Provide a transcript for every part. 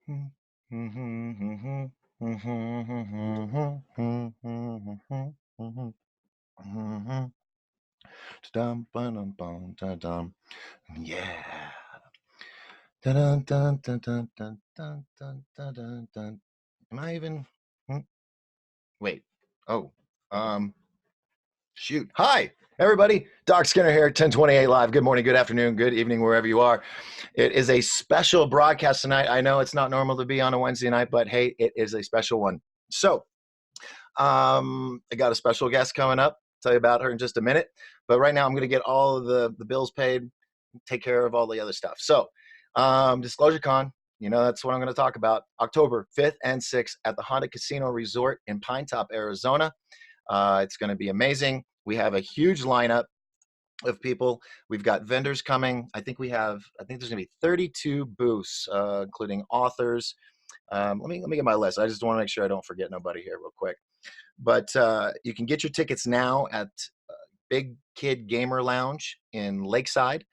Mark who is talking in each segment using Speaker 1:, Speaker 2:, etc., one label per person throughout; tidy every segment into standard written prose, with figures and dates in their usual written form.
Speaker 1: Yeah. Dun, dun, dun, dun, dun, dun, dun, dun, dun, dun. Am I even? Wait. Oh. Um. Shoot. Hi, everybody. Doc Skinner here, 1028 Live. Good morning, good afternoon, good evening, wherever you are. It is a special broadcast tonight. I know it's not normal to be on a Wednesday night, but hey, it is a special one. So, I got a special guest coming up. Tell you about her in just a minute. But right now, I'm going to get all of the bills paid, take care of all the other stuff. So, Disclosure Con, that's what I'm going to talk about. October 5th and 6th at the Honda Casino Resort in Pine Top, Arizona. It's going to be amazing. We have a huge lineup of people. We've got vendors coming. I think there's going to be 32 booths, including authors. Let me get my list. I just want to make sure I don't forget nobody here real quick. But you can get your tickets now at Big Kid Gamer Lounge in Lakeside.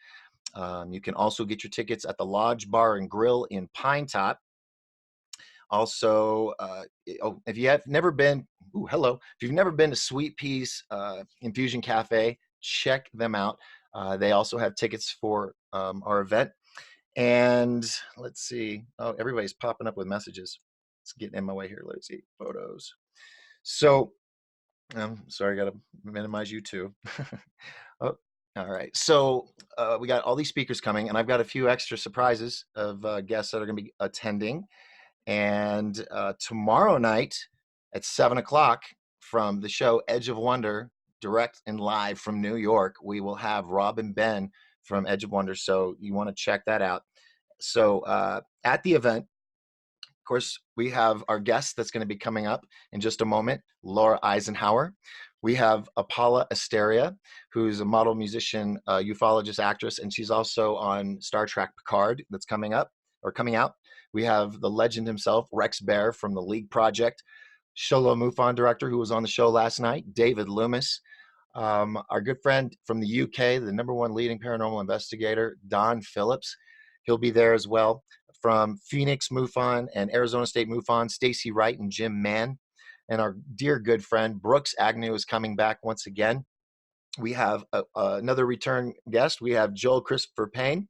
Speaker 1: You can also get your tickets at the Lodge Bar and Grill in Pine Top. Also, if you have never been, hello. If you've never been to Sweet Pea's Infusion Cafe, check them out. They also have tickets for our event. And let's see. Oh, everybody's popping up with messages. It's getting in my way here. Let's see. Photos. So, sorry, I got to minimize you too. Oh, all right. So we got all these speakers coming, and I've got a few extra surprises of guests that are going to be attending. And tomorrow night at 7 o'clock from the show Edge of Wonder, direct and live from New York, we will have Rob and Ben from Edge of Wonder. So you want to check that out. So at the event, of course, we have our guest that's going to be coming up in just a moment, Laura Eisenhower. We have Apala Asteria, who's a model, musician, ufologist, actress, and she's also on Star Trek Picard that's coming out. We have the legend himself, Rex Bear from the League Project, Sholo MUFON director who was on the show last night, David Loomis, our good friend from the UK, the #1 leading paranormal investigator, Don Phillips. He'll be there as well. From Phoenix MUFON and Arizona State MUFON, Stacy Wright and Jim Mann. And our dear good friend, Brooks Agnew, is coming back once again. We have another return guest. We have Joel Christopher Payne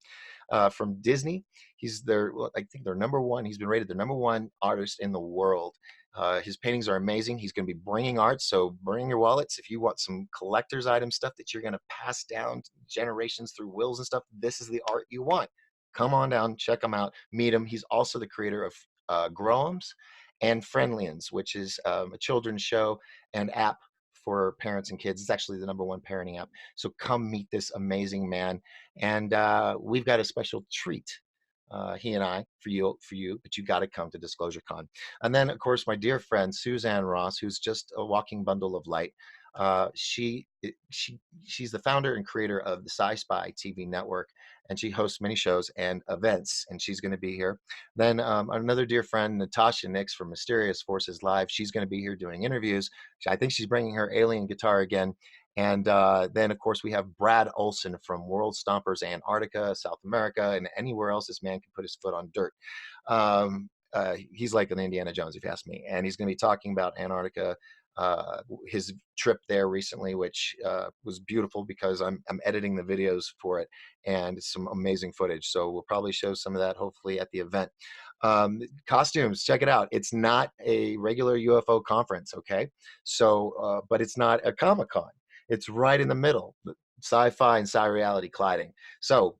Speaker 1: from Disney. He's I think they're #1. He's been rated the #1 artist in the world. His paintings are amazing. He's going to be bringing art, so bring your wallets. If you want some collector's item stuff that you're going to pass down generations through wills and stuff, this is the art you want. Come on down, check him out, meet him. He's also the creator of Groams and Friendlians, which is a children's show and app for parents and kids. It's actually the #1 parenting app. So come meet this amazing man. And we've got a special treat, he and I, for you, but you got to come to Disclosure Con. And then, of course, my dear friend, Suzanne Ross, who's just a walking bundle of light. She's the founder and creator of the Sci-Spy TV network, and she hosts many shows and events, and she's going to be here. Then another dear friend, Natasha Nix from Mysterious Forces Live, she's going to be here doing interviews. I think she's bringing her alien guitar again. And then, of course, we have Brad Olson from World Stompers Antarctica, South America, and anywhere else this man can put his foot on dirt. He's like an Indiana Jones, if you ask me. And he's going to be talking about Antarctica, his trip there recently, which was beautiful because I'm editing the videos for it, and it's some amazing footage. So we'll probably show some of that hopefully at the event. Costumes, check it out. It's not a regular UFO conference, okay? So, but it's not a Comic-Con. It's right in the middle, sci-fi and sci-reality colliding. So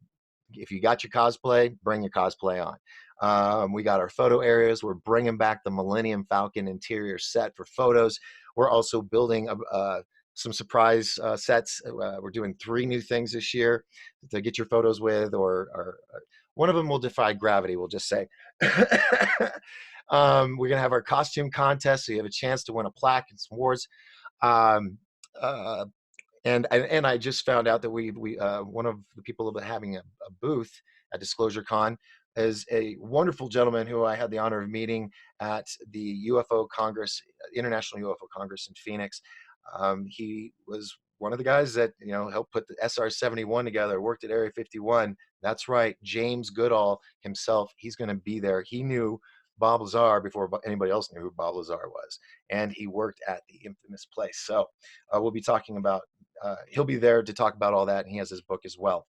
Speaker 1: if you got your cosplay, bring your cosplay on. We got our photo areas. We're bringing back the Millennium Falcon interior set for photos. We're also building some surprise sets. We're doing 3 new things this year to get your photos with, or one of them will defy gravity, we'll just say. We're going to have our costume contest, so you have a chance to win a plaque and some awards. And I just found out that we one of the people having a booth at Disclosure Con is a wonderful gentleman who I had the honor of meeting at the UFO Congress, International UFO Congress in Phoenix. He was one of the guys that helped put the SR-71 together, worked at Area 51. That's right, James Goodall himself. He's going to be there. He knew Bob Lazar before anybody else knew who Bob Lazar was, and he worked at the infamous place. So we'll be talking about. He'll be there to talk about all that, and he has his book as well.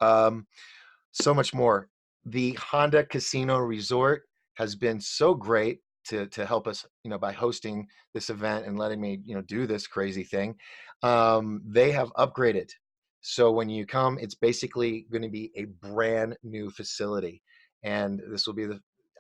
Speaker 1: So much more. The Honda Casino Resort has been so great to help us, by hosting this event and letting me, do this crazy thing. They have upgraded. So when you come, it's basically going to be a brand new facility. And this will be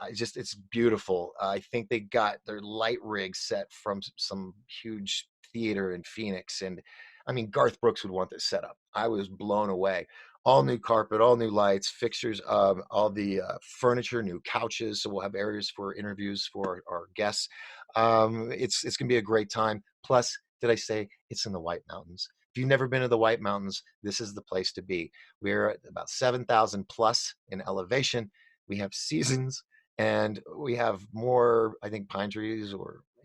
Speaker 1: it's beautiful. I think they got their light rig set from some huge theater in Phoenix. And I mean, Garth Brooks would want this set up. I was blown away. All new carpet, all new lights, fixtures, all the furniture, new couches. So we'll have areas for interviews for our guests. It's going to be a great time. Plus, did I say it's in the White Mountains? If you've never been to the White Mountains, this is the place to be. We're at about 7,000 plus in elevation. We have seasons, and we have more, I think, pine trees,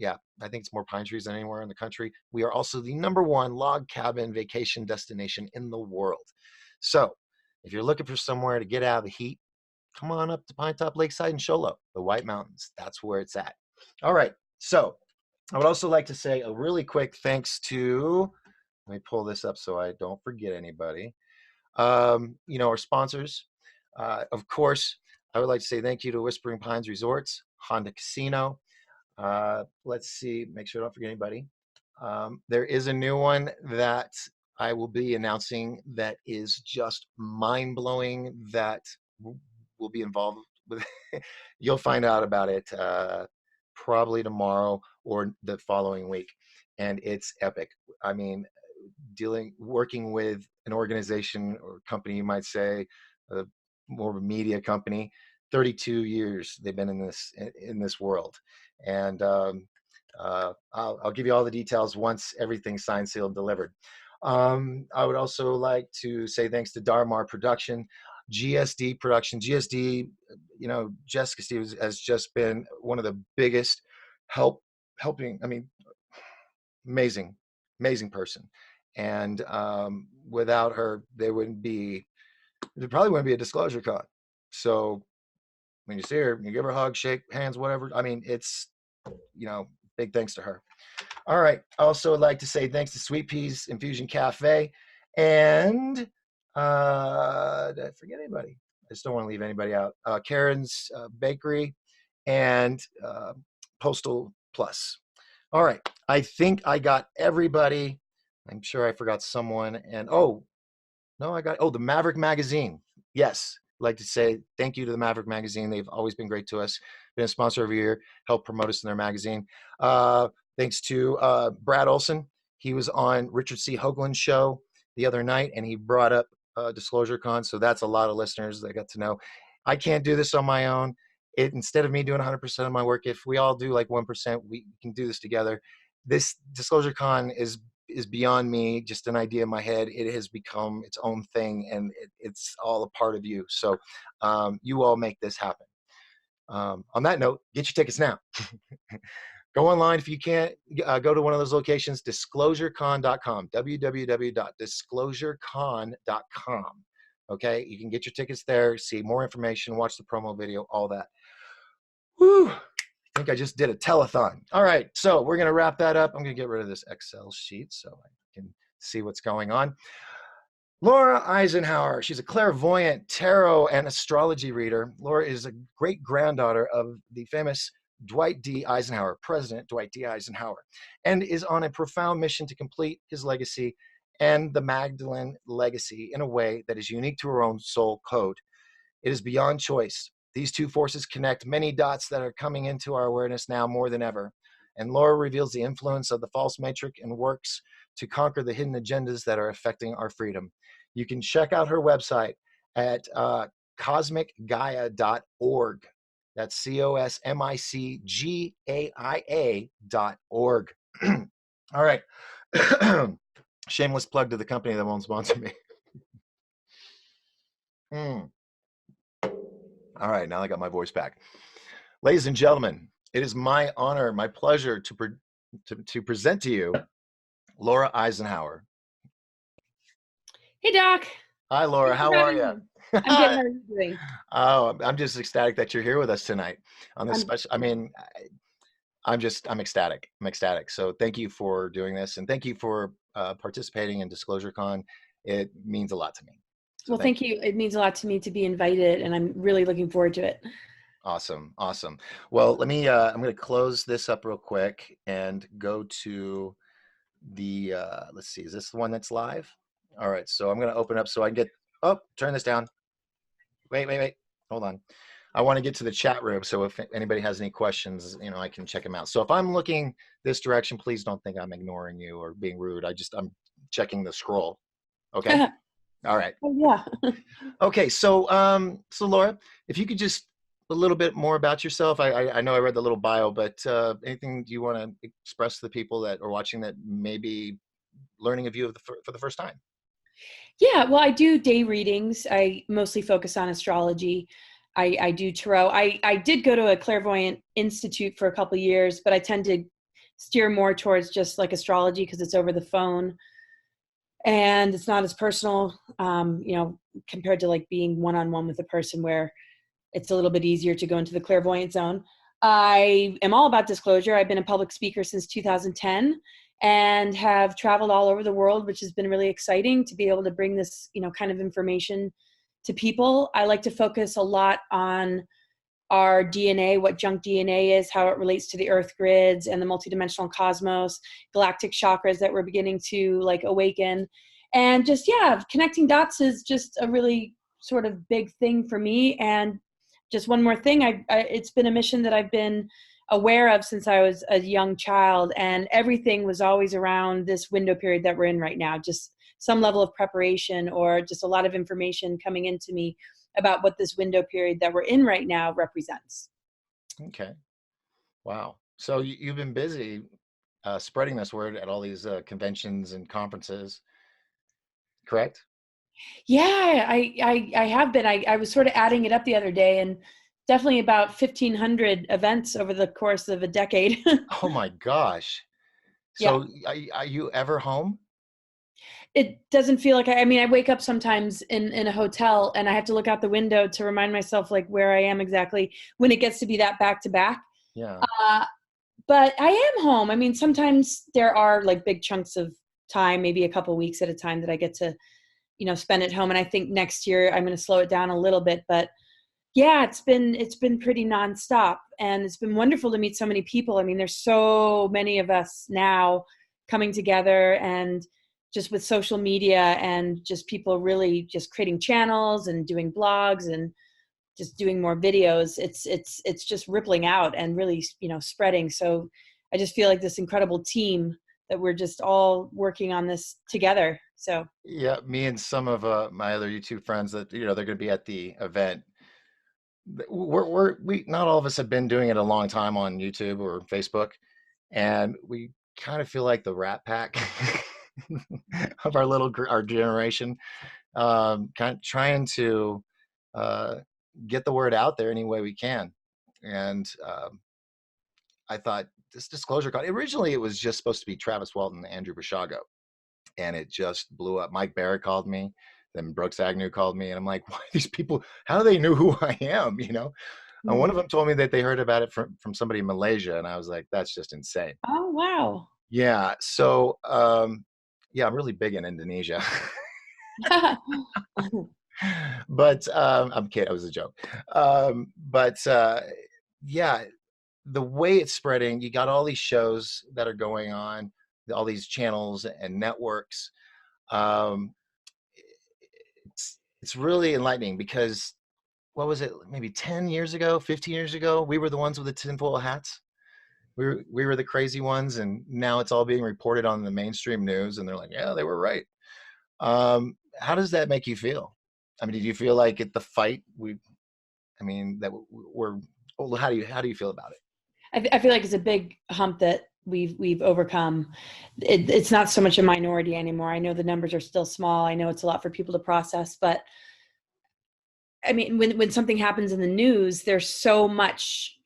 Speaker 1: I think it's more pine trees than anywhere in the country. We are also the #1 log cabin vacation destination in the world. So if you're looking for somewhere to get out of the heat, come on up to Pine Top Lakeside in Show Low, the White Mountains. That's where it's at. All right. So I would also like to say a really quick thanks to, let me pull this up so I don't forget anybody. Our sponsors. Of course, I would like to say thank you to Whispering Pines Resorts, Honda Casino. Let's see, make sure I don't forget anybody. There is a new one that I will be announcing that is just mind-blowing, that will be involved with. You'll find out about it probably tomorrow or the following week, and it's epic. I mean, working with an organization or company, you might say, more of a media company. 32 years they've been in this world, and I'll give you all the details once everything's signed, sealed, delivered. I would also like to say thanks to Darmar Production, GSD Production. GSD, Jessica Stevens has just been one of the biggest helping. I mean, amazing person. And without her, there probably wouldn't be a Disclosure Con. So when you see her, you give her a hug, shake hands, whatever. I mean, it's, big thanks to her. All right. I also would like to say thanks to Sweet Peas Infusion Cafe. And did I forget anybody? I just don't want to leave anybody out. Karen's Bakery and Postal Plus. All right. I think I got everybody. I'm sure I forgot someone. And no, the Maverick Magazine. Yes. I'd like to say thank you to the Maverick Magazine. They've always been great to us. Been a sponsor every year, helped promote us in their magazine. Thanks to Brad Olson. He was on Richard C. Hoagland's show the other night, and he brought up Disclosure Con. So that's a lot of listeners that got to know. I can't do this on my own. Instead of me doing 100% of my work, if we all do like 1%, we can do this together. This Disclosure Con is beyond me, just an idea in my head. It has become its own thing, and it's all a part of you. So you all make this happen. On that note, get your tickets now. Go online if you can't. Go to one of those locations, disclosurecon.com, www.disclosurecon.com. Okay, you can get your tickets there, see more information, watch the promo video, all that. Whew. I think I just did a telethon. All right, so we're going to wrap that up. I'm going to get rid of this Excel sheet so I can see what's going on. Laura Eisenhower, she's a clairvoyant, tarot, and astrology reader. Laura is a great-granddaughter of the famous Dwight D. Eisenhower, President Dwight D. Eisenhower, and is on a profound mission to complete his legacy and the Magdalene legacy in a way that is unique to her own soul code. It is beyond choice. These two forces connect many dots that are coming into our awareness now more than ever. And Laura reveals the influence of the false matrix and works to conquer the hidden agendas that are affecting our freedom. You can check out her website at cosmicgaia.org. That's COSMICGAIA.org. All right. Shameless plug to the company that won't sponsor me. All right, now I got my voice back. Ladies and gentlemen, it is my honor, my pleasure to present to you Laura Eisenhower.
Speaker 2: Hey Doc,
Speaker 1: Hi, Laura.
Speaker 2: thanks for
Speaker 1: How are
Speaker 2: having
Speaker 1: you?
Speaker 2: me. I'm good. How are you doing?
Speaker 1: Oh, I'm just ecstatic that you're here with us tonight on this
Speaker 2: I'm
Speaker 1: special. I'm ecstatic. I'm ecstatic. So thank you for doing this, and thank you for participating in Disclosure Con. It means a lot to me. So
Speaker 2: well,
Speaker 1: thank
Speaker 2: thank
Speaker 1: you.
Speaker 2: you. It means a lot to me to be invited, and I'm really looking forward to it.
Speaker 1: Awesome, awesome. Well, let me. I'm going to close this up real quick and go to the. Let's see. Is this the one that's live? All right. So I'm going to open up so I can get. Oh, turn this down. Wait. Hold on. I want to get to the chat room, so if anybody has any questions, I can check them out. So if I'm looking this direction, please don't think I'm ignoring you or being rude. I'm checking the scroll. Okay. All right.
Speaker 2: Oh yeah.
Speaker 1: Okay. So Laura, if you could just a little bit more about yourself. I know I read the little bio, but anything do you want to express to the people that are watching that may be learning of you for the first time?
Speaker 2: Yeah, well, I do day readings. I mostly focus on astrology. I do tarot. I did go to a clairvoyant institute for a couple of years, but I tend to steer more towards just like astrology because it's over the phone and it's not as personal, compared to like being one-on-one with a person where it's a little bit easier to go into the clairvoyant zone. I am all about disclosure. I've been a public speaker since 2010 and have traveled all over the world, which has been really exciting to be able to bring this, kind of information to people. I like to focus a lot on our DNA, what junk DNA is, how it relates to the earth grids and the multidimensional cosmos, galactic chakras that we're beginning to like awaken. And just, yeah, connecting dots is just a really sort of big thing for me. And just one more thing, it's been a mission that I've been aware of since I was a young child. And everything was always around this window period that we're in right now, just some level of preparation or just a lot of information coming into me about what this window period that we're in right now represents.
Speaker 1: Okay. Wow. So you've been busy spreading this word at all these conventions and conferences, correct?
Speaker 2: Yeah, I have been. I was sort of adding it up the other day, and definitely about 1,500 events over the course of a decade.
Speaker 1: Oh my gosh.
Speaker 2: Yeah.
Speaker 1: So are you ever home?
Speaker 2: It doesn't feel like I mean, I wake up sometimes in a hotel and I have to look out the window to remind myself like where I am exactly when it gets to be that back to back.
Speaker 1: Yeah.
Speaker 2: Uh, but I am home. I mean, sometimes there are like big chunks of time, maybe a couple weeks at a time that I get to, spend at home. And I think next year I'm going to slow it down a little bit, but yeah, it's been pretty nonstop, and it's been wonderful to meet so many people. I mean, there's so many of us now coming together, and just with social media and just people really just creating channels and doing blogs and just doing more videos. It's just rippling out and really spreading. So I just feel like this incredible team that we're just all working on this together. So
Speaker 1: Yeah, me and some of my other YouTube friends that they're going to be at the event. We not all of us have been doing it a long time on YouTube or Facebook, and we kind of feel like the Rat Pack of our generation, kind of trying to uh, get the word out there any way we can. And I thought this disclosure call originally it was just supposed to be Travis Walton and Andrew Bashago, and it just blew up. Mike Barrett called me, then Brooks Agnew called me, and I'm like, why these people? How do they know who I am? And one of them told me that they heard about it from somebody in Malaysia, and I was like, that's just insane.
Speaker 2: oh wow.
Speaker 1: Yeah. So yeah, I'm really big in Indonesia. But I'm kidding. It was a joke. But yeah, the way it's spreading, you got all these shows that are going on, all these channels and networks. Um, it's really enlightening because what was it? Maybe 10 years ago, 15 years ago, we were the ones with the tinfoil hats. We were the crazy ones, and now it's all being reported on the mainstream news, and they're like, yeah, they were right. How does that make you feel? I mean, did you feel like at the fight I mean, that we're, well, how do you feel about it?
Speaker 2: I feel like it's a big hump that we've overcome. It's not so much a minority anymore. I know the numbers are still small. I know it's a lot for people to process, but I mean, when something happens in the news, there's so much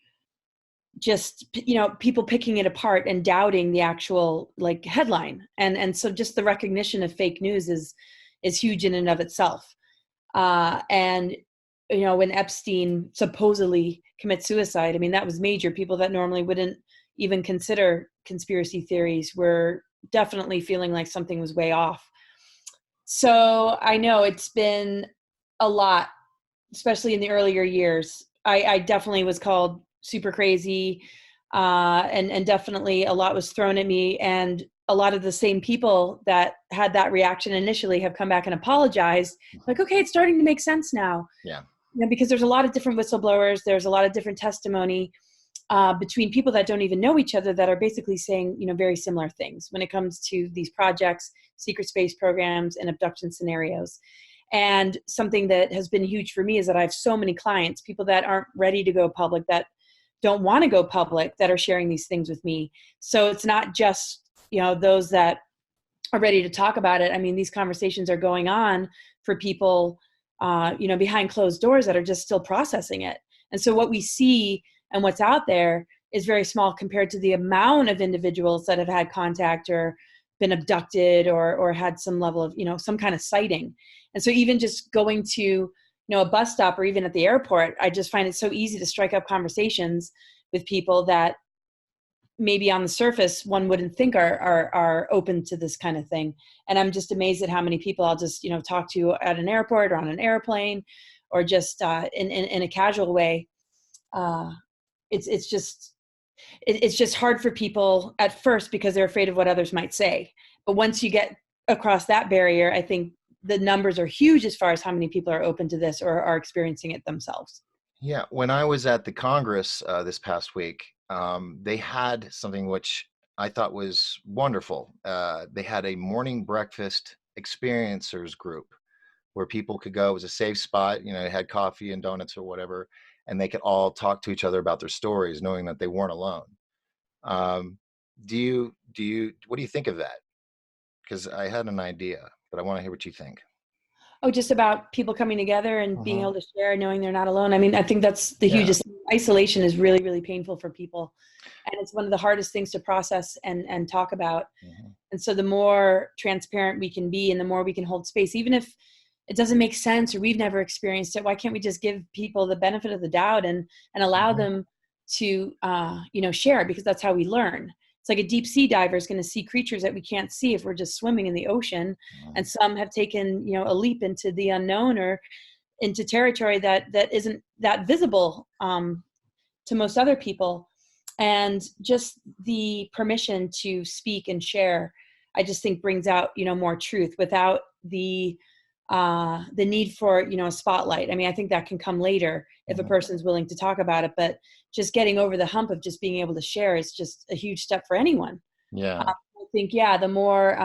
Speaker 2: just people picking it apart and doubting the actual like headline, and so just the recognition of fake news is huge in and of itself. And when Epstein supposedly commits suicide, I mean, that was major. People that normally wouldn't even consider conspiracy theories were definitely feeling like something was way off. So I know it's been a lot, especially in the earlier years. I definitely was called super crazy, and definitely a lot was thrown at me. And a lot of the same people that had that reaction initially have come back and apologized. Like, okay, it's starting to make sense now.
Speaker 1: Yeah.
Speaker 2: Because there's a lot of different whistleblowers. There's a lot of different testimony between people that don't even know each other that are basically saying, very similar things when it comes to these projects, secret space programs, and abduction scenarios. And something that has been huge for me is that I have so many clients, people that aren't ready to go public, that don't want to go public, that are sharing these things with me. So it's not just, those that are ready to talk about it. I mean, these conversations are going on for people, behind closed doors that are just still processing it. And so what we see and what's out there is very small compared to the amount of individuals that have had contact or been abducted or had some level of, some kind of sighting. And so even just going to, a bus stop or even at the airport, I just find it so easy to strike up conversations with people that maybe on the surface one wouldn't think are open to this kind of thing. And I'm just amazed at how many people I'll just, talk to at an airport or on an airplane or just in a casual way. It's just hard for people at first because they're afraid of what others might say. But once you get across that barrier, I think the numbers are huge as far as how many people are open to this or are experiencing it themselves.
Speaker 1: Yeah, when I was at the Congress this past week, they had something which I thought was wonderful. They had a morning breakfast experiencers group where people could go. It was a safe spot, it had coffee and donuts or whatever, and they could all talk to each other about their stories, knowing that they weren't alone. Um, what do you think of that? Because I had an idea, but I want to hear what you think.
Speaker 2: Oh, just about people coming together and being
Speaker 1: Hmm.
Speaker 2: able to share, knowing they're not alone. I mean, I think that's the
Speaker 1: Yeah.
Speaker 2: hugest. Isolation is really, really painful for people, and it's one of the hardest things to process and talk about.
Speaker 1: Hmm.
Speaker 2: And so, the more transparent we can be, and the more we can hold space, even if it doesn't make sense or we've never experienced it, why can't we just give people the benefit of the doubt and allow
Speaker 1: Hmm.
Speaker 2: them to, share? Because that's how we learn. It's like a deep sea diver is going to see creatures that we can't see if we're just swimming in the ocean. And some have taken, a leap into the unknown or into territory that isn't that visible to most other people. And just the permission to speak and share, I just think brings out, more truth without the need for, a spotlight. I mean, I think that can come later if a
Speaker 1: Hmm.
Speaker 2: person's willing to talk about it, but just getting over the hump of just being able to share is just a huge step for anyone.
Speaker 1: Yeah.
Speaker 2: I think, yeah, the more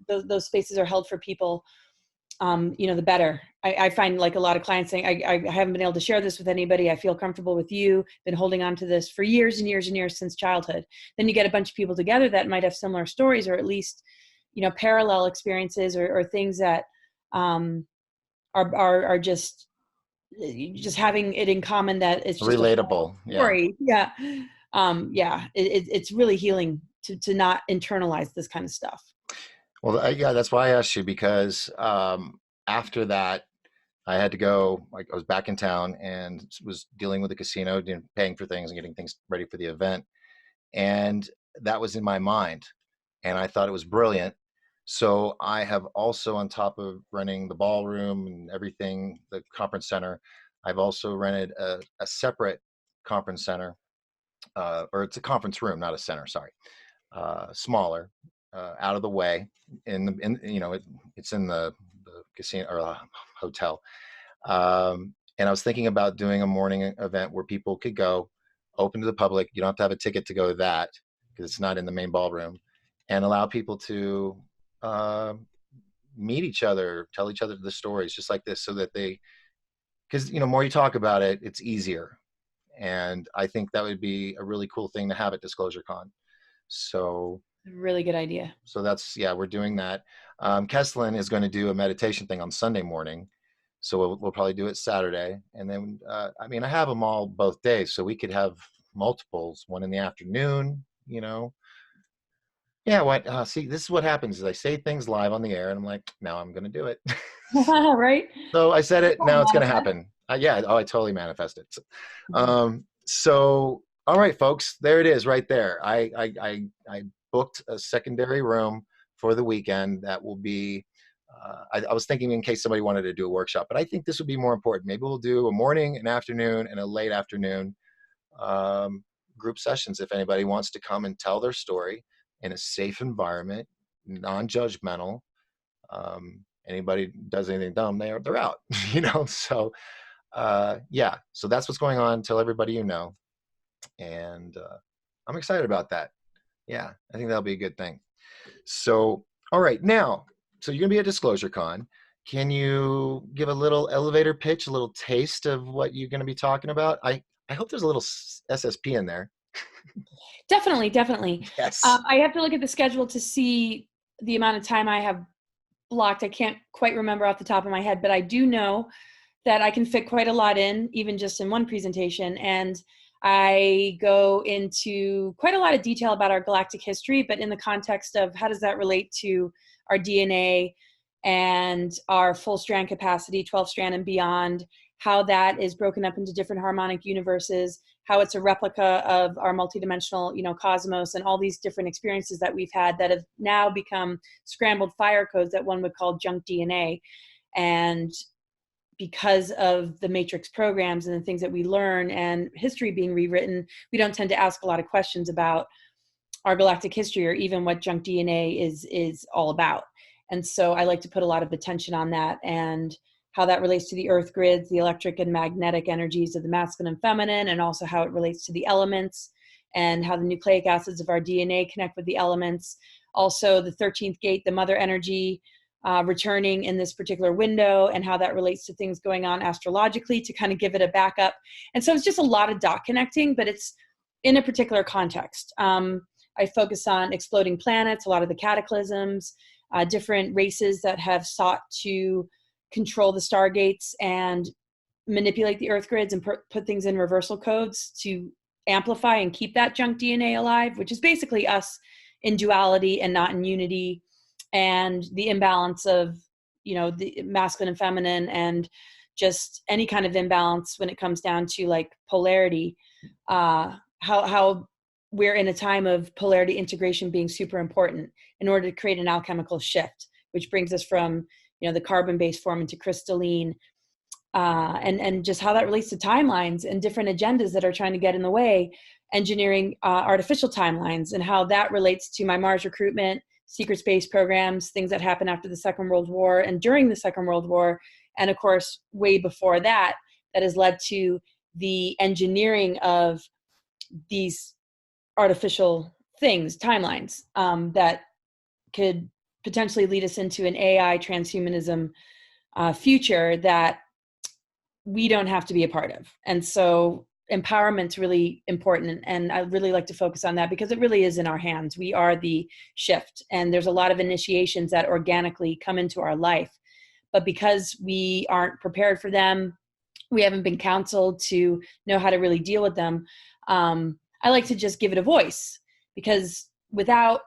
Speaker 2: those spaces are held for people, the better. I find like a lot of clients saying, I haven't been able to share this with anybody. I feel comfortable with you, been holding on to this for years and years and years since childhood. Then you get a bunch of people together that might have similar stories or at least, parallel experiences or things that um, are just having it in common that it's just a
Speaker 1: Relatable. Yeah.
Speaker 2: story. Yeah. Yeah. It's really healing to not internalize this kind of stuff.
Speaker 1: Well, yeah, that's why I asked you because after that, I had to go. Like, I was back in town and was dealing with the casino, paying for things and getting things ready for the event, and that was in my mind, and I thought it was brilliant. So I have also, on top of renting the ballroom and everything, the conference center, I've also rented a separate conference center, or it's a conference room, not a center. Sorry, smaller, out of the way. It's in the casino or hotel. And I was thinking about doing a morning event where people could go, open to the public. You don't have to have a ticket to go to that because it's not in the main ballroom, and allow people to uh, meet each other, tell each other the stories, just like this, so that because more you talk about it, it's easier. And I think that would be a really cool thing to have at Disclosure Con. So
Speaker 2: Really good idea.
Speaker 1: that's, yeah, we're doing that. Kesslin is going to do a meditation thing on Sunday morning, so we'll probably do it Saturday, and then I mean, I have them all both days, so we could have multiples, one in the afternoon. Yeah, what? See, this is what happens is I say things live on the air, and I'm like, now I'm going to do it.
Speaker 2: Right?
Speaker 1: So I said it. Now it's going to
Speaker 2: Manifest.
Speaker 1: happen. Yeah. Oh, I totally manifested. So, all right, folks, there it is, right there. I booked a secondary room for the weekend. That will be. I was thinking in case somebody wanted to do a workshop, but I think this would be more important. Maybe we'll do a morning, an afternoon, and a late afternoon um, group sessions if anybody wants to come and tell their story in a safe environment, non-judgmental. Anybody does anything dumb, they're out, So yeah, so that's what's going on. Tell everybody you know, and I'm excited about that. Yeah, I think that'll be a good thing. So, all right, now, so you're gonna be at Disclosure Con. Can you give a little elevator pitch, a little taste of what you're gonna be talking about? I hope there's a little SSP in there.
Speaker 2: Definitely, definitely.
Speaker 1: Yes.
Speaker 2: I have to look at the schedule to see the amount of time I have blocked. I can't quite remember off the top of my head, but I do know that I can fit quite a lot in, even just in one presentation. And I go into quite a lot of detail about our galactic history, but in the context of how does that relate to our DNA and our full strand capacity, 12 strand and beyond, how that is broken up into different harmonic universes, how it's a replica of our multidimensional, cosmos, and all these different experiences that we've had that have now become scrambled fire codes that one would call junk DNA. And because of the matrix programs and the things that we learn and history being rewritten, we don't tend to ask a lot of questions about our galactic history or even what junk DNA is all about. And so I like to put a lot of attention on that and how that relates to the earth grids, the electric and magnetic energies of the masculine and feminine, and also how it relates to the elements and how the nucleic acids of our DNA connect with the elements. Also the 13th gate, the mother energy, returning in this particular window, and how that relates to things going on astrologically to kind of give it a backup. And so it's just a lot of dot connecting, but it's in a particular context. I focus on exploding planets, a lot of the cataclysms, different races that have sought to control the stargates and manipulate the earth grids and put things in reversal codes to amplify and keep that junk DNA alive, which is basically us in duality and not in unity, and the imbalance of, the masculine and feminine, and just any kind of imbalance when it comes down to like polarity. How we're in a time of polarity integration being super important in order to create an alchemical shift, which brings us from, the carbon-based form into crystalline, and just how that relates to timelines and different agendas that are trying to get in the way, engineering artificial timelines, and how that relates to my Mars recruitment, secret space programs, things that happened after the Second World War and during the Second World War, and of course, way before that, that has led to the engineering of these artificial things, timelines, that could potentially lead us into an AI transhumanism future that we don't have to be a part of. And so empowerment's really important. And I really like to focus on that because it really is in our hands. We are the shift. And there's a lot of initiations that organically come into our life. But because we aren't prepared for them, we haven't been counseled to know how to really deal with them. I like to just give it a voice, because without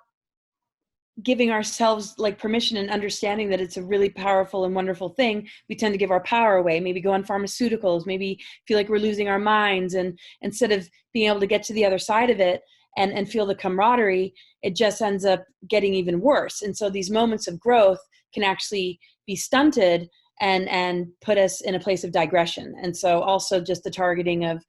Speaker 2: giving ourselves like permission and understanding that it's a really powerful and wonderful thing, we tend to give our power away, maybe go on pharmaceuticals, maybe feel like we're losing our minds, and instead of being able to get to the other side of it and feel the camaraderie, it just ends up getting even worse. And so these moments of growth can actually be stunted and put us in a place of digression. And so also just the targeting of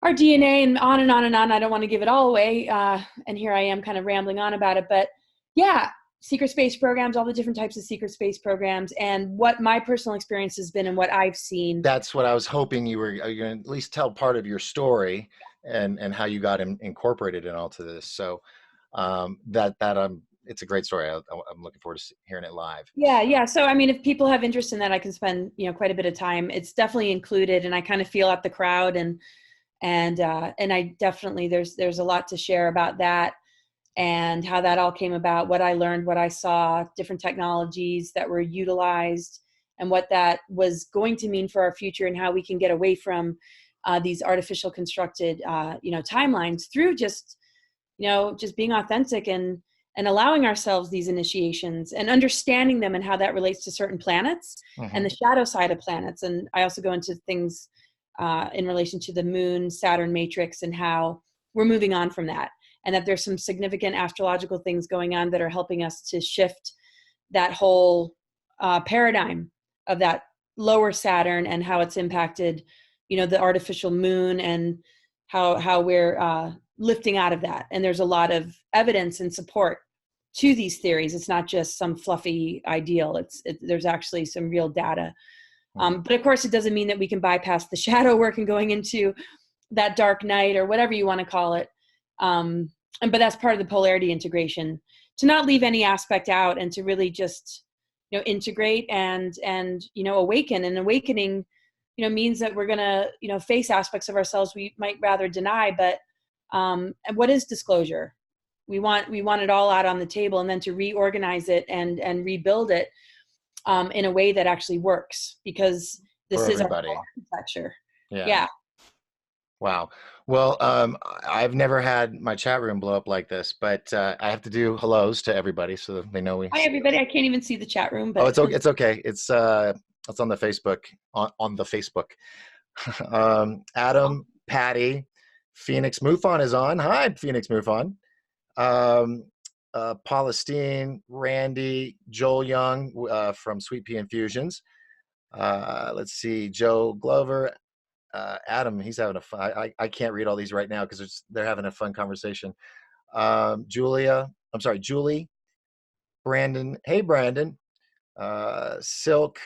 Speaker 2: our DNA and on and on and on. I don't want to give it all away. And here I am kind of rambling on about it, but yeah, secret space programs, all the different types of secret space programs, and what my personal experience has been and what I've seen.
Speaker 1: That's what I was hoping you were going to at least tell part of your story and how you got incorporated in all to this. So it's a great story. I'm looking forward to hearing it live.
Speaker 2: Yeah, yeah. So I mean, if people have interest in that, I can spend quite a bit of time. It's definitely included, and I kind of feel out the crowd, and I definitely there's a lot to share about that and how that all came about, what I learned, what I saw, different technologies that were utilized, and what that was going to mean for our future, and how we can get away from these artificial constructed timelines through just just being authentic and allowing ourselves these initiations and understanding them and how that relates to certain planets and the shadow side of planets. And I also go into things in relation to the moon, Saturn matrix, and how we're moving on from that. And that there's some significant astrological things going on that are helping us to shift that whole paradigm of that lower Saturn and how it's impacted, the artificial moon, and how we're lifting out of that. And there's a lot of evidence and support to these theories. It's not just some fluffy ideal. There's actually some real data. But of course, it doesn't mean that we can bypass the shadow work and going into that dark night or whatever you want to call it. But that's part of the polarity integration, to not leave any aspect out and to really just, integrate and awaken. And awakening, means that we're going to, face aspects of ourselves we might rather deny. But and what is disclosure? We want it all out on the table, and then to reorganize it and rebuild it in a way that actually works, because this
Speaker 1: For
Speaker 2: is our
Speaker 1: everybody.
Speaker 2: architecture.
Speaker 1: Yeah.
Speaker 2: Yeah.
Speaker 1: Wow. Well, I've never had my chat room blow up like this, but I have to do hellos to everybody so that they know we.
Speaker 2: Hi, everybody. I can't even see the chat room,
Speaker 1: Oh,
Speaker 2: but
Speaker 1: it's okay. It's okay. It's on the Facebook, on the Facebook. Adam, Patty, Phoenix Mufon is on. Hi, Phoenix Mufon. Paula Steen, Randy, Joel Young from Sweet Pea Infusions. Let's see, Joe Glover, Adam. He's having a fun. I can't read all these right now because they're having a fun conversation. Julia, I'm sorry, Julie, Brandon. Hey, Brandon. Silk,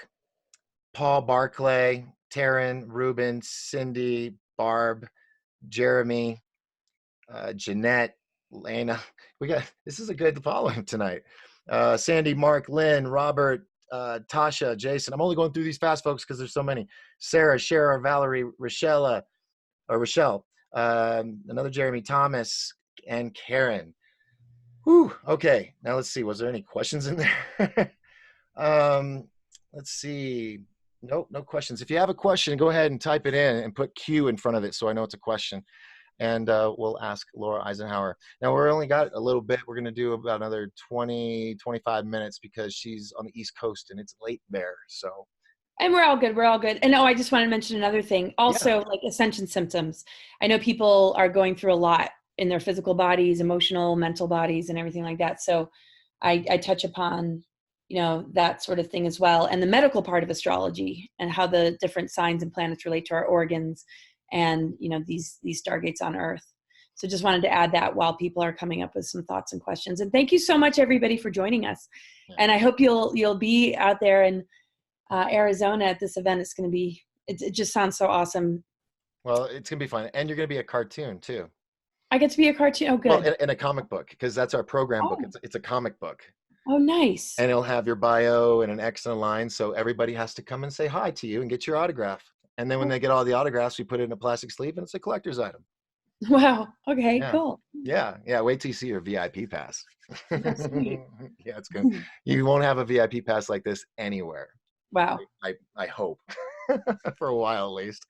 Speaker 1: Paul Barclay, Taryn, Ruben, Cindy, Barb, Jeremy, Jeanette, Lena. This is a good following tonight. Sandy, Mark, Lynn, Robert, Tasha, Jason. I'm only going through these fast, folks, because there's so many. Sarah, Shara, Valerie, Rochelle, another Jeremy, Thomas, and Karen. Whew. Okay, now let's see. Was there any questions in there? Let's see. Nope, no questions. If you have a question, go ahead and type it in and put Q in front of it so I know it's a question. And we'll ask Laura Eisenhower. Now, we're only got a little bit. We're going to do about another 20, 25 minutes because she's on the East Coast and it's late there. So.
Speaker 2: And we're all good. We're all good. And I just want to mention another thing. Also, like ascension symptoms. I know people are going through a lot in their physical bodies, emotional, mental bodies, and everything like that. So I touch upon, that sort of thing as well. And the medical part of astrology and how the different signs and planets relate to our organs and, these stargates on Earth. So just wanted to add that while people are coming up with some thoughts and questions. And thank you so much, everybody, for joining us. And I hope you'll be out there in Arizona at this event. It's going to be, it just sounds so awesome.
Speaker 1: Well, it's going to be fun. And you're going to be a cartoon too.
Speaker 2: I get to be a cartoon. Oh, good.
Speaker 1: Well, in a comic book, because that's our program book. It's a comic book.
Speaker 2: Oh, nice.
Speaker 1: And it'll have your bio and an X and a line. So everybody has to come and say hi to you and get your autograph. And then when they get all the autographs, we put it in a plastic sleeve and it's a collector's item.
Speaker 2: Wow. Okay, cool.
Speaker 1: Yeah. Wait till you see your VIP pass. Yeah, it's good. You won't have a VIP pass like this anywhere.
Speaker 2: Wow.
Speaker 1: I hope for a while at least.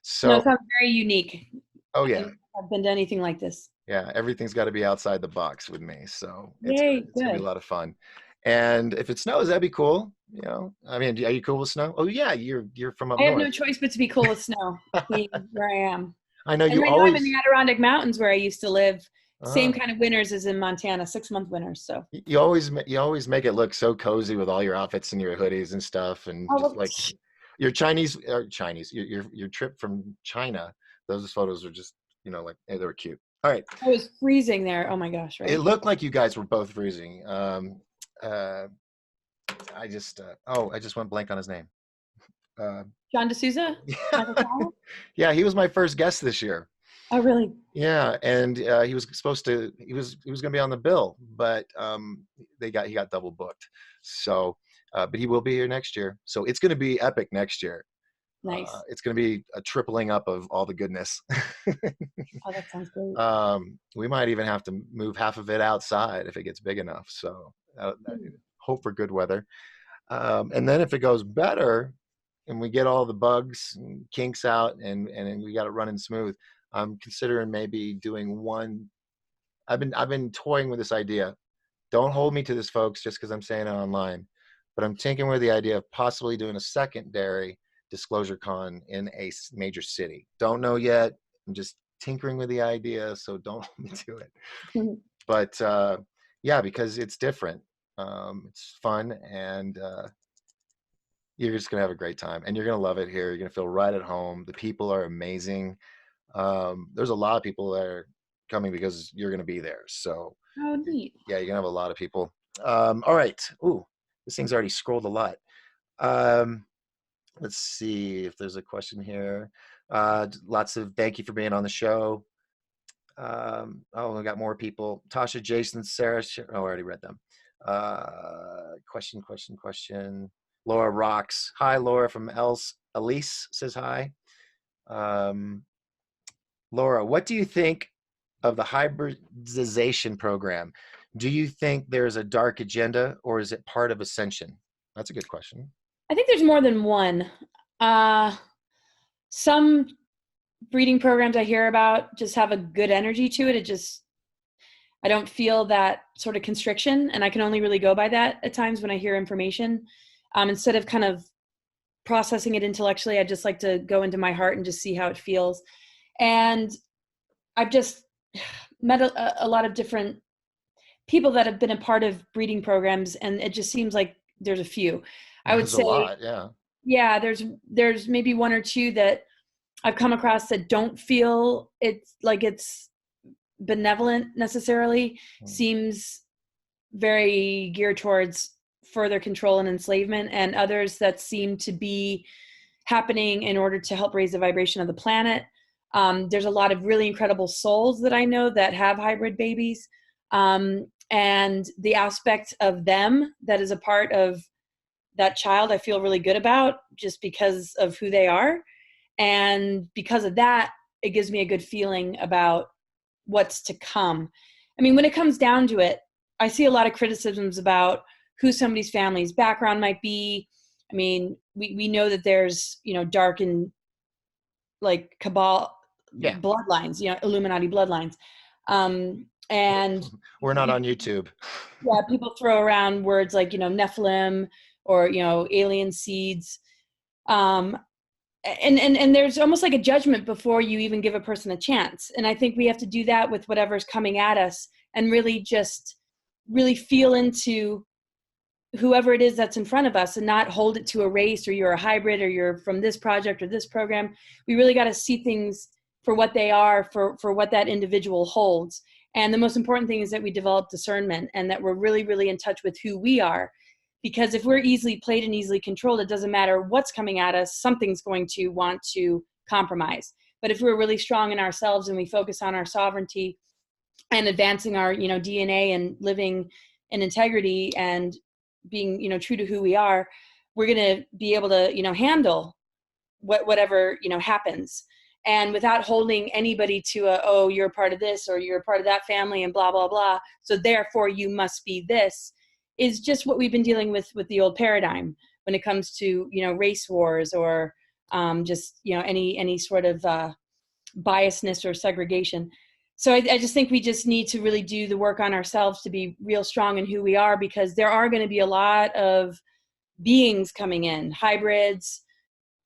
Speaker 1: So
Speaker 2: no, it sounds very unique.
Speaker 1: Oh yeah.
Speaker 2: I've been to anything like this.
Speaker 1: Yeah, everything's got to be outside the box with me. So it's gonna be a lot of fun. And if it snows, that'd be cool. I mean, are you cool with snow? Oh yeah, you're from up north.
Speaker 2: I have no choice but to be cool with snow. Where I am.
Speaker 1: I know
Speaker 2: and
Speaker 1: you
Speaker 2: right
Speaker 1: always.
Speaker 2: Now I'm in the Adirondack Mountains where I used to live. Same kind of winters as in Montana, 6-month winters. So
Speaker 1: you always make it look so cozy with all your outfits and your hoodies and stuff, and just like your Chinese, your trip from China. Those photos are just like they were cute. All right.
Speaker 2: I was freezing there. Oh my gosh! Right.
Speaker 1: It looked like you guys were both freezing. I just went blank on his name.
Speaker 2: John D'Souza?
Speaker 1: Yeah, he was my first guest this year.
Speaker 2: Oh, really?
Speaker 1: Yeah, and he was going to be on the bill, but he got double booked. So, but he will be here next year. So it's going to be epic next year.
Speaker 2: Nice.
Speaker 1: It's going to be a tripling up of all the goodness.
Speaker 2: Oh, that sounds great.
Speaker 1: We might even have to move half of it outside if it gets big enough. So hope for good weather. And then if it goes better and we get all the bugs and kinks out and we got it running smooth, I'm considering maybe doing one I've been toying with this idea. Don't hold me to this, folks, just because I'm saying it online. But I'm tinkering with the idea of possibly doing a secondary disclosure con in a major city. Don't know yet. I'm just tinkering with the idea, so don't hold me to it. But yeah, because it's different. It's fun, and you're just gonna have a great time, and you're gonna love it here. You're gonna feel right at home. The people are amazing. There's a lot of people that are coming because you're gonna be there. So
Speaker 2: Oh, neat.
Speaker 1: yeah, you're gonna have a lot of people. All right. Ooh, this thing's already scrolled a lot. Um, let's see if there's a question here. Lots of thank you for being on the show. Oh, I got more people. Tasha, Jason, Sarah. Oh, I already read them. Question. Laura rocks. Hi, Laura from Elise says hi. Um, Laura, what do you think of the hybridization program? Do you think there's a dark agenda, or is it part of ascension? That's a good question.
Speaker 2: I think there's more than one. Some breeding programs I hear about just have a good energy to it. I don't feel that sort of constriction, and I can only really go by that at times when I hear information. Instead of kind of processing it intellectually, I just like to go into my heart and just see how it feels. And I've just met a lot of different people that have been a part of breeding programs, and it just seems like there's a few. I would
Speaker 1: There's a
Speaker 2: say,
Speaker 1: lot, yeah.
Speaker 2: yeah, there's maybe one or two that I've come across that don't feel it's benevolent necessarily. Seems very geared towards further control and enslavement, and others that seem to be happening in order to help raise the vibration of the planet. There's a lot of really incredible souls that I know that have hybrid babies. And the aspect of them that is a part of that child, I feel really good about just because of who they are. And because of that, it gives me a good feeling about what's to come. I mean, when it comes down to it, I see a lot of criticisms about who somebody's family's background might be. I mean, we know that there's, dark and like cabal
Speaker 1: Yeah.
Speaker 2: bloodlines, Illuminati bloodlines. And
Speaker 1: We're not on YouTube.
Speaker 2: yeah, people throw around words like, Nephilim or, alien seeds. And there's almost like a judgment before you even give a person a chance. And I think we have to do that with whatever's coming at us and really feel into whoever it is that's in front of us and not hold it to a race or you're a hybrid or you're from this project or this program. We really got to see things for what they are, for what that individual holds. And the most important thing is that we develop discernment and that we're really, really in touch with who we are. Because if we're easily played and easily controlled, it doesn't matter what's coming at us, something's going to want to compromise. But if we're really strong in ourselves and we focus on our sovereignty and advancing our, DNA and living in integrity and being, true to who we are, we're going to be able to, handle whatever, happens. And without holding anybody to oh, you're a part of this or you're a part of that family and blah, blah, blah. So therefore you must be this, is just what we've been dealing with the old paradigm when it comes to, race wars or just, any sort of biasness or segregation. So I just think we just need to really do the work on ourselves to be real strong in who we are, because there are going to be a lot of beings coming in, hybrids,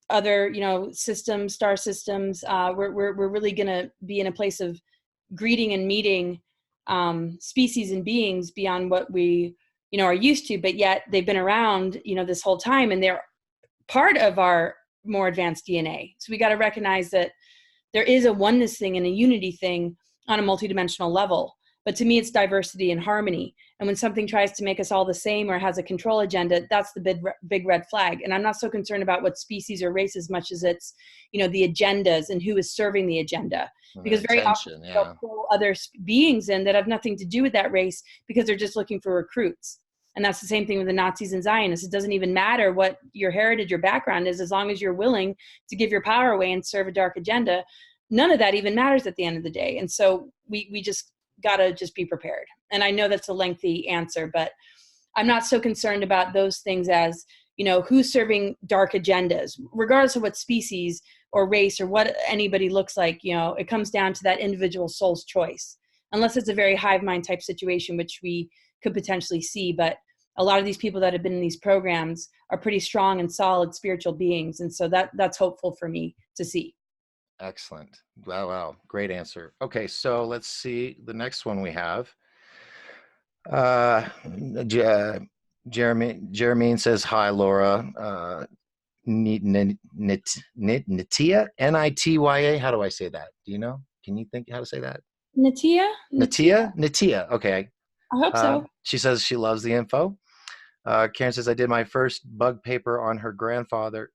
Speaker 2: other, systems, star systems. We're really going to be in a place of greeting and meeting species and beings beyond what we, are used to, but yet they've been around, this whole time, and they're part of our more advanced DNA. So we got to recognize that there is a oneness thing and a unity thing on a multidimensional level. But to me, it's diversity and harmony. And when something tries to make us all the same or has a control agenda, that's the big red flag. And I'm not so concerned about what species or race as much as it's, the agendas and who is serving the agenda. Because very often they'll pull other beings in that have nothing to do with that race because they're just looking for recruits. And that's the same thing with the Nazis and Zionists. It doesn't even matter what your heritage, your background is, as long as you're willing to give your power away and serve a dark agenda. None of that even matters at the end of the day. And so we just got to just be prepared. And I know that's a lengthy answer, but I'm not so concerned about those things as, who's serving dark agendas, regardless of what species or race or what anybody looks like. It comes down to that individual soul's choice unless it's a very hive mind type situation, which we could potentially see. But a lot of these people that have been in these programs are pretty strong and solid spiritual beings. And so that's hopeful for me to see.
Speaker 1: Excellent. Wow, wow. Great answer. Okay, so let's see the next one we have. Uh, Jeremy says, hi, Laura. Nitya, Nitya. How do I say that? Do you know? Can you think how to say that?
Speaker 2: Natia?
Speaker 1: Natia? Natia. Okay.
Speaker 2: I hope so.
Speaker 1: She says she loves the info. Karen says, I did my first bug paper on her grandfather.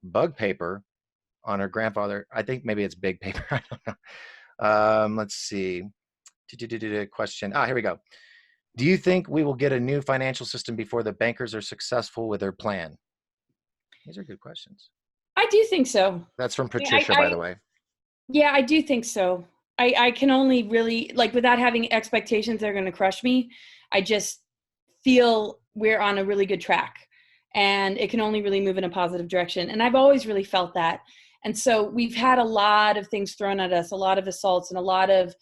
Speaker 1: Bug paper on her grandfather. I think maybe it's big paper. I don't know. Let's see. Question. Here we go. Do you think we will get a new financial system before the bankers are successful with their plan? These are good questions.
Speaker 2: I do think so.
Speaker 1: That's from Patricia, by the way.
Speaker 2: Yeah, I do think so. I can only really, like, without having expectations they're going to crush me, I just feel we're on a really good track, and it can only really move in a positive direction. And I've always really felt that. And so we've had a lot of things thrown at us, a lot of assaults and a lot of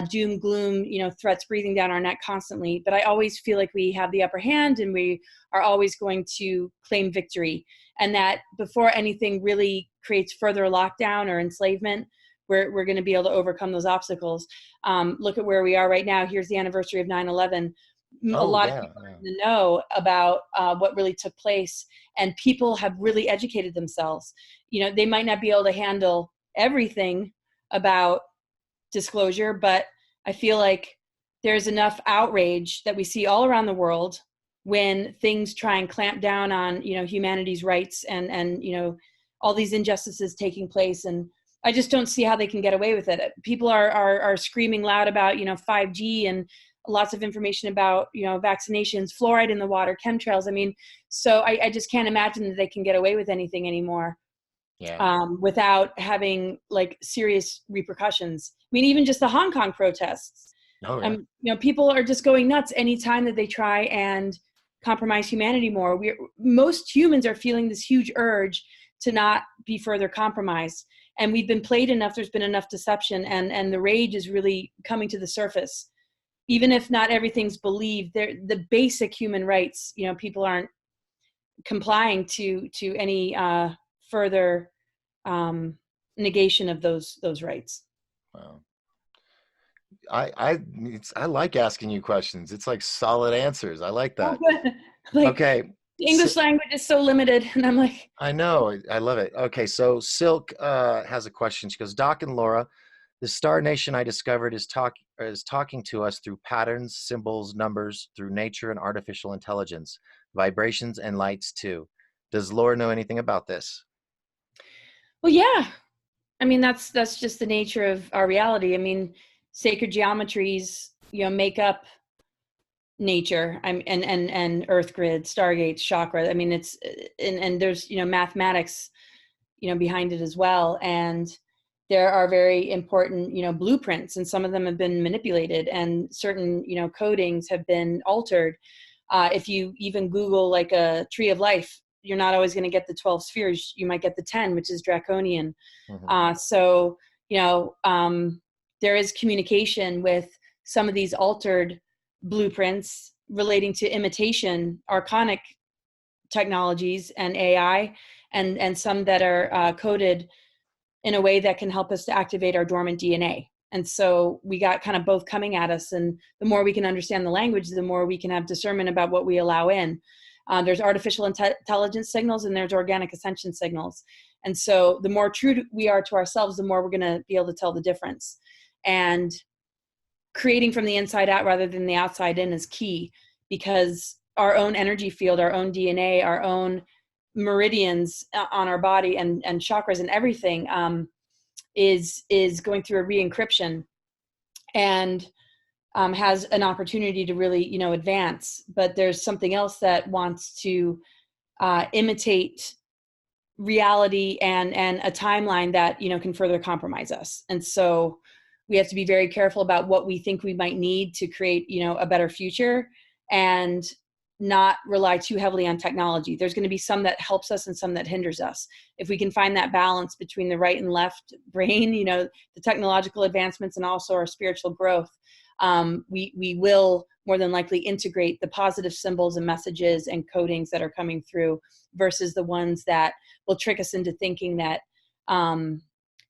Speaker 2: doom, gloom, threats breathing down our neck constantly. But I always feel like we have the upper hand and we are always going to claim victory. And that before anything really creates further lockdown or enslavement, we're going to be able to overcome those obstacles. Look at where we are right now. Here's the anniversary of 9/11. A lot of people know about what really took place, and people have really educated themselves. They might not be able to handle everything about disclosure, but I feel like there's enough outrage that we see all around the world when things try and clamp down on humanity's rights and all these injustices taking place. And I just don't see how they can get away with it. People are screaming loud about 5G and lots of information about vaccinations, fluoride in the water, chemtrails. I mean, so I just can't imagine that they can get away with anything anymore.
Speaker 1: Yeah.
Speaker 2: Without having like serious repercussions. I mean, even just the Hong Kong protests.
Speaker 1: Oh, yeah.
Speaker 2: People are just going nuts anytime that they try and compromise humanity more. Most humans are feeling this huge urge to not be further compromised. And we've been played enough, there's been enough deception, and the rage is really coming to the surface. Even if not everything's believed, the basic human rights, people aren't complying to any further negation of those rights.
Speaker 1: Wow. I like asking you questions. It's like solid answers. I like that. Okay.
Speaker 2: The English language is so limited, and I'm like,
Speaker 1: I know. I love it. Okay, so Silk has a question. She goes, Doc and Laura, the star nation I discovered is talking to us through patterns, symbols, numbers, through nature and artificial intelligence, vibrations and lights too. Does Laura know anything about this?
Speaker 2: Well, yeah. I mean, that's just the nature of our reality. I mean, sacred geometries, make up nature. And earth grid, stargates, chakra. I mean, it's and there's mathematics, behind it as well. And there are very important, blueprints, and some of them have been manipulated, and certain, codings have been altered. If you even Google like a tree of life, you're not always going to get the 12 spheres. You might get the 10, which is draconian.
Speaker 1: Mm-hmm.
Speaker 2: So, there is communication with some of these altered blueprints relating to imitation, archonic technologies and AI, and some that are coded in a way that can help us to activate our dormant DNA. And so we got kind of both coming at us. And the more we can understand the language, the more we can have discernment about what we allow in. There's artificial intelligence signals and there's organic ascension signals. And so the more true we are to ourselves, the more we're going to be able to tell the difference. And creating from the inside out rather than the outside in is key, because our own energy field, our own DNA, our own meridians on our body and chakras and everything is going through a re-encryption and has an opportunity to really advance. But there's something else that wants to imitate reality and a timeline that can further compromise us. And so we have to be very careful about what we think we might need to create a better future, and not rely too heavily on technology. There's going to be some that helps us and some that hinders us. If we can find that balance between the right and left brain, the technological advancements and also our spiritual growth, we will more than likely integrate the positive symbols and messages and codings that are coming through versus the ones that will trick us into thinking that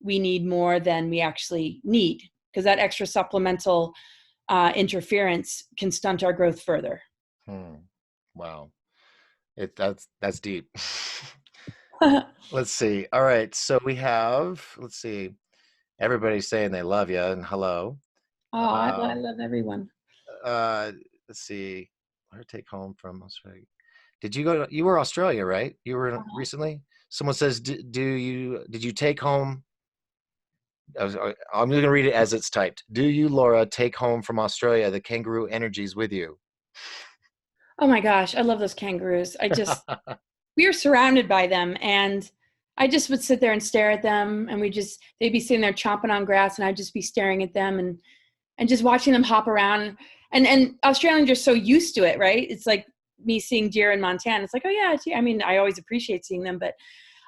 Speaker 2: we need more than we actually need, because that extra supplemental interference can stunt our growth further.
Speaker 1: Wow. That's deep. Let's see. All right. So we have, let's see, everybody's saying they love you and hello.
Speaker 2: Oh, I
Speaker 1: Um,
Speaker 2: love everyone.
Speaker 1: uh, let's see. Where take home from Australia? Did you go to, you were Australia, right? You were recently? Someone says, did you take home? I'm going to read it as it's typed. Do you, Laura, take home from Australia the kangaroo energies with you?
Speaker 2: Oh my gosh, I love those kangaroos. We were surrounded by them, and I just would sit there and stare at them, and they'd be sitting there chomping on grass, and I'd just be staring at them and just watching them hop around. And Australians are so used to it, right? It's like me seeing deer in Montana. It's like, oh yeah, I mean, I always appreciate seeing them, but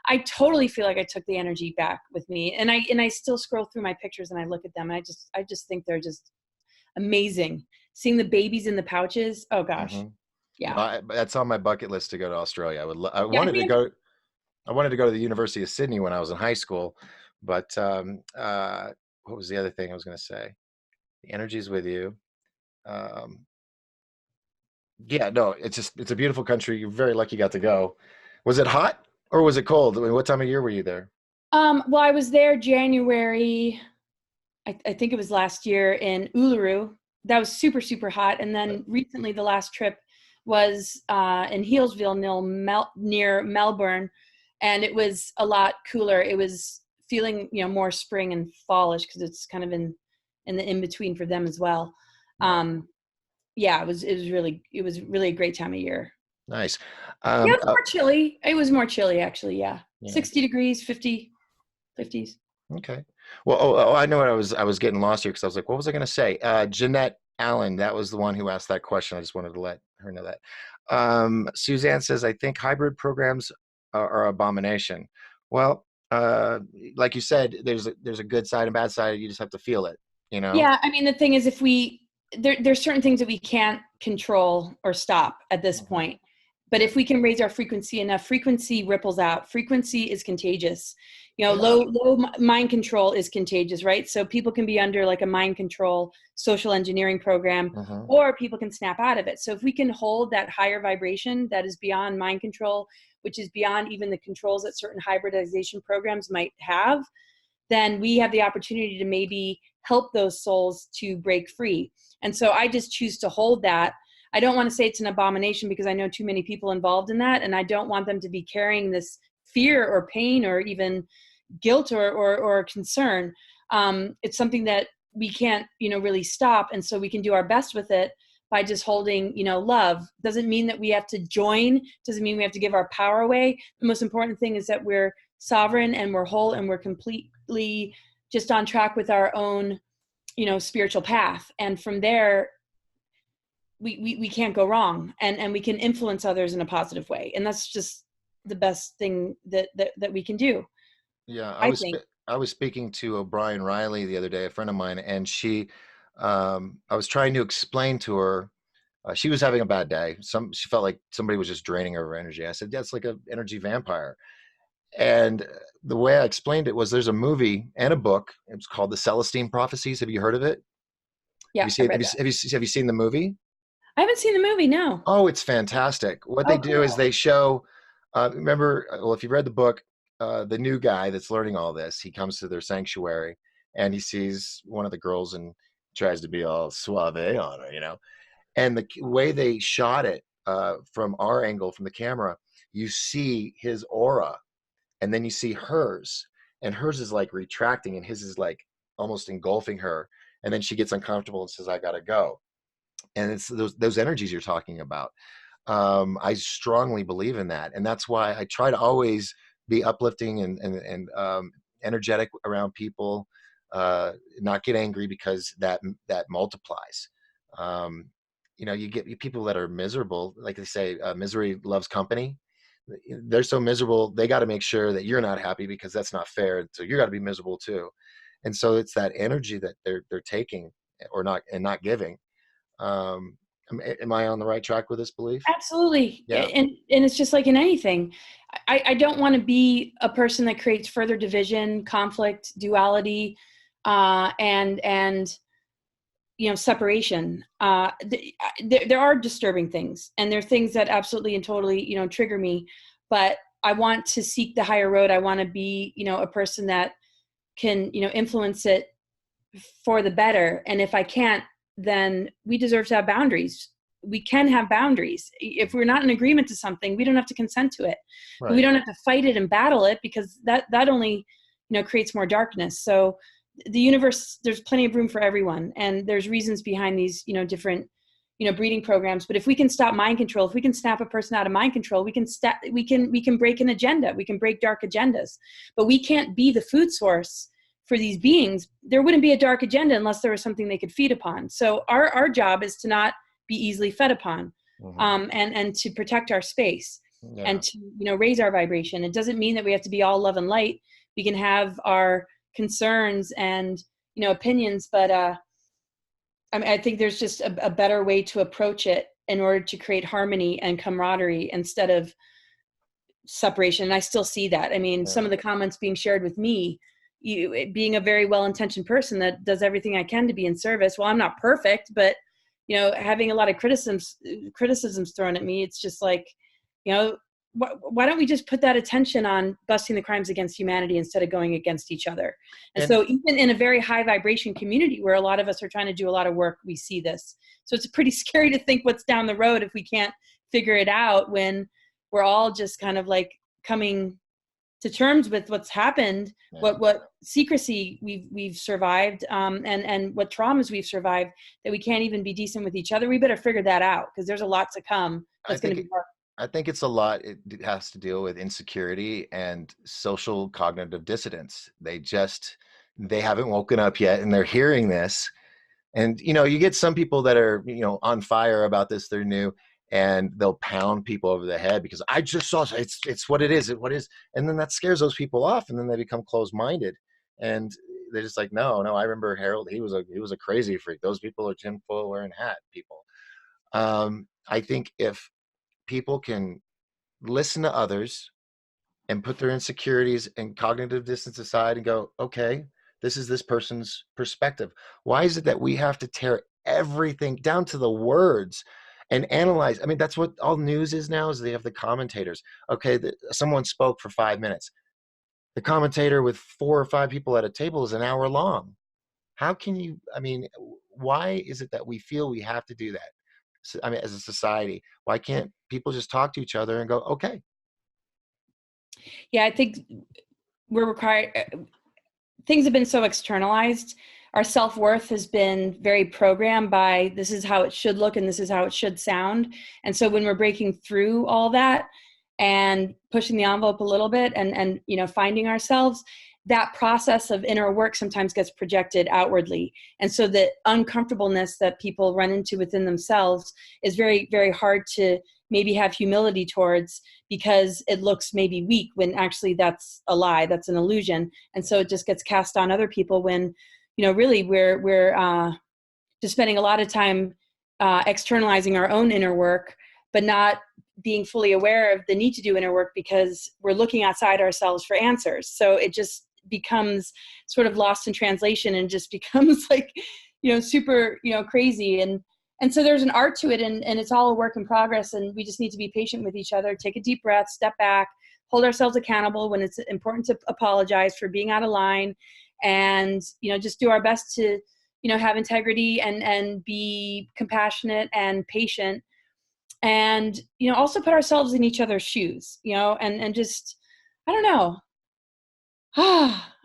Speaker 2: I totally feel like I took the energy back with me. And I still scroll through my pictures and I look at them, and I just think they're just amazing. Seeing the babies in the pouches. Oh gosh.
Speaker 1: Hmm.
Speaker 2: Yeah.
Speaker 1: Well, that's on my bucket list to go to Australia. I
Speaker 2: Yeah, I
Speaker 1: wanted to
Speaker 2: think
Speaker 1: go. I wanted to go to the University of Sydney when I was in high school, but what was the other thing I was going to say? The energy's with you. Um, yeah, no, it's a beautiful country. You're very lucky you got to go. Was it hot or was it cold? I mean, what time of year were you there?
Speaker 2: well, I was there January, I think it was last year in Uluru. That was super, super hot. And then recently, the last trip was in Healesville, near Melbourne, and it was a lot cooler. It was feeling, more spring and fallish because it's kind of in the in between for them as well.
Speaker 1: Right.
Speaker 2: Yeah, it was really a great time of year.
Speaker 1: Nice.
Speaker 2: Yeah,
Speaker 1: Um,
Speaker 2: it was
Speaker 1: uh,
Speaker 2: more chilly. It was more chilly actually. Yeah,
Speaker 1: yeah.
Speaker 2: 60 degrees, 50s.
Speaker 1: Okay. Well, I know what I was getting lost here because I was like, what was I going to say? Jeanette Allen, that was the one who asked that question. I just wanted to let her know that. Suzanne says, I think hybrid programs are abomination. Well, like you said, there's a good side and bad side. You just have to feel it, you know?
Speaker 2: Yeah, I mean, the thing is, if there's certain things that we can't control or stop at this
Speaker 1: Mhm.
Speaker 2: point. But
Speaker 1: Right.
Speaker 2: if we can raise our frequency enough, frequency ripples out. Frequency is contagious.
Speaker 1: Yeah.
Speaker 2: Low mind control is contagious, right? So people can be under like a mind control social engineering program,
Speaker 1: Hmm.
Speaker 2: or people can snap out of it. So if we can hold that higher vibration that is beyond mind control, which is beyond even the controls that certain hybridization programs might have, then we have the opportunity to maybe help those souls to break free. And so I just choose to hold that. I don't want to say it's an abomination because I know too many people involved in that, and I don't want them to be carrying this fear or pain or even guilt or concern. It's something that we can't, really stop, and so we can do our best with it by just holding, love. Doesn't mean that we have to join. Doesn't mean we have to give our power away. The most important thing is that we're sovereign and we're whole and we're completely just on track with our own, spiritual path. And from there, we can't go wrong, and we can influence others in a positive way. And that's just the best thing that we can do,
Speaker 1: Yeah,
Speaker 2: I think.
Speaker 1: I was speaking to O'Brien Riley the other day, a friend of mine, and I was trying to explain to her, she was having a bad day. She felt like somebody was just draining her energy. I said, that's like an energy vampire. And the way I explained it was, there's a movie and a book. It's called The Celestine Prophecies. Have you heard of it? Have
Speaker 2: Yeah,
Speaker 1: you
Speaker 2: I
Speaker 1: seen,
Speaker 2: read that.
Speaker 1: have you seen the movie?
Speaker 2: I haven't seen the movie. No.
Speaker 1: Oh, it's fantastic. What they
Speaker 2: Oh,
Speaker 1: do is
Speaker 2: cool.
Speaker 1: they show, remember, well, if you've read the book, the new guy that's learning all this, he comes to their sanctuary and he sees one of the girls and tries to be all suave on her, you know? And the way they shot it, from our angle, from the camera, you see his aura and then you see hers, and hers is like retracting and his is like almost engulfing her. And then she gets uncomfortable and says, I gotta go. And it's those energies you're talking about. I strongly believe in that, and that's why I try to always be uplifting and energetic around people. Not get angry, because that multiplies. Um, you get people that are miserable, like they say, misery loves company. They're so miserable, they got to make sure that you're not happy, because that's not fair. So you got to be miserable too. And so it's that energy that they're taking, or not, and not giving. Am I on the right track with this belief?
Speaker 2: Absolutely.
Speaker 1: Yeah.
Speaker 2: And it's just like in anything. I don't want to be a person that creates further division, conflict, duality, and separation. There are disturbing things, and there are things that absolutely and totally trigger me. But I want to seek the higher road. I want to be a person that can influence it for the better. And if I can't, then we deserve to have boundaries. We can have boundaries. If we're not in agreement to something, we don't have to consent to it. But we
Speaker 1: Right.
Speaker 2: don't have to fight it and battle it, because that only creates more darkness. So the universe, there's plenty of room for everyone, and there's reasons behind these different breeding programs. But if we can stop mind control, if we can snap a person out of mind control, we can break an agenda, we can break dark agendas. But we can't be the food source for these beings. There wouldn't be a dark agenda unless there was something they could feed upon. So our job is to not be easily fed upon,
Speaker 1: Hmm.
Speaker 2: and to protect our space,
Speaker 1: Yeah.
Speaker 2: and to raise our vibration. It doesn't mean that we have to be all love and light. We can have our concerns and opinions, but I think there's just a better way to approach it in order to create harmony and camaraderie instead of separation. And I still see that. I mean, some
Speaker 1: Yeah.
Speaker 2: of the comments being shared with me, being a very well-intentioned person that does everything I can to be in service. Well, I'm not perfect, but having a lot of criticisms thrown at me, it's just like, why don't we just put that attention on busting the crimes against humanity instead of going against each other? And
Speaker 1: And
Speaker 2: so even in a very high vibration community where a lot of us are trying to do a lot of work, we see this. So it's pretty scary to think what's down the road if we can't figure it out, when we're all just kind of like coming to terms with what's happened,
Speaker 1: yeah,
Speaker 2: what secrecy we've survived, and what traumas we've survived, that we can't even be decent with each other. We better figure that out, because there's a lot to come
Speaker 1: I
Speaker 2: that's going
Speaker 1: think
Speaker 2: to be hard.
Speaker 1: I think it's a lot. It has to deal with insecurity and social cognitive dissonance. They haven't woken up yet, and they're hearing this. And you get some people that are on fire about this. They're new, and they'll pound people over the head because I just saw it's what it is. What is, and then that scares those people off, and then they become closed minded, and they're just like, no, no. I remember Harold. He was a crazy freak. Those people are tinfoil wearing hat people. I think if people can listen to others and put their insecurities and cognitive distance aside and go, okay, this is this person's perspective. Why is it that we have to tear everything down to the words and analyze? I mean, that's what all news is now, is they have the commentators. Okay, someone spoke for 5 minutes. The commentator with 4 or 5 people at a table is an hour long. How can you, I mean, why is it that we feel we have to do that? I mean, as a society, why can't people just talk to each other and go, okay?
Speaker 2: Yeah, I think we're required. Things have been so externalized. Our self-worth has been very programmed by, this is how it should look and this is how it should sound. And so when we're breaking through all that and pushing the envelope a little bit, and finding ourselves, that process of inner work sometimes gets projected outwardly. And so the uncomfortableness that people run into within themselves is very, very hard to maybe have humility towards, because it looks maybe weak when actually that's a lie, that's an illusion. And so it just gets cast on other people when, really we're just spending a lot of time externalizing our own inner work, but not being fully aware of the need to do inner work because we're looking outside ourselves for answers. So it just becomes sort of lost in translation and just becomes like, super, crazy. And so there's an art to it, and it's all a work in progress. And we just need to be patient with each other, take a deep breath, step back, hold ourselves accountable when it's important to apologize for being out of line, and, just do our best to, have integrity and be compassionate and patient, and also put ourselves in each other's shoes, and just, I don't know.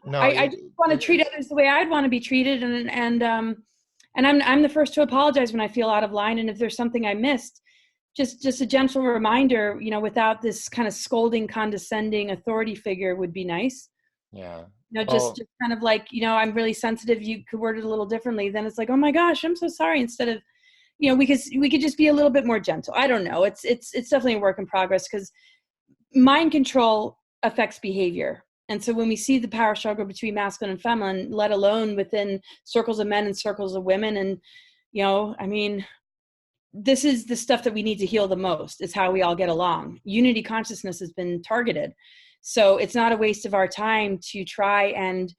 Speaker 1: No,
Speaker 2: I just want to treat others the way I'd want to be treated, and I'm the first to apologize when I feel out of line, and if there's something I missed, just a gentle reminder, without this kind of scolding, condescending authority figure would be nice.
Speaker 1: yeah.
Speaker 2: Just
Speaker 1: Well,
Speaker 2: kind of like, I'm really sensitive, you could word it a little differently. Then it's like, oh my gosh, I'm so sorry. Instead of, we could just be a little bit more gentle. I don't know. It's definitely a work in progress, because mind control affects behavior. And so when we see the power struggle between masculine and feminine, let alone within circles of men and circles of women, and, I mean, this is the stuff that we need to heal the most, is how we all get along. Unity consciousness has been targeted. So it's not a waste of our time to try and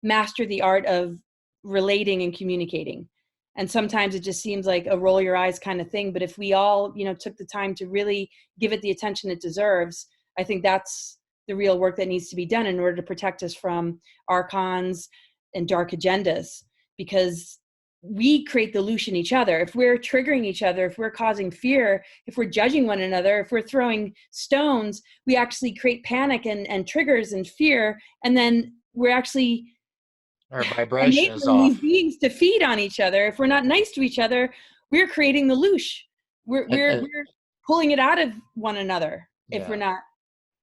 Speaker 2: master the art of relating and communicating. And sometimes it just seems like a roll your eyes kind of thing. But if we all, took the time to really give it the attention it deserves, I think that's the real work that needs to be done in order to protect us from archons and dark agendas. Because we create the illusion in each other. If we're triggering each other, if we're causing fear, if we're judging one another, if we're throwing stones, we actually create panic and triggers and fear. And then we're actually
Speaker 1: Our vibration is
Speaker 2: enabling these
Speaker 1: off.
Speaker 2: beings to feed on each other. If we're not nice to each other, we're creating the loosh. We're pulling it out of one another if we're
Speaker 1: Yeah.
Speaker 2: not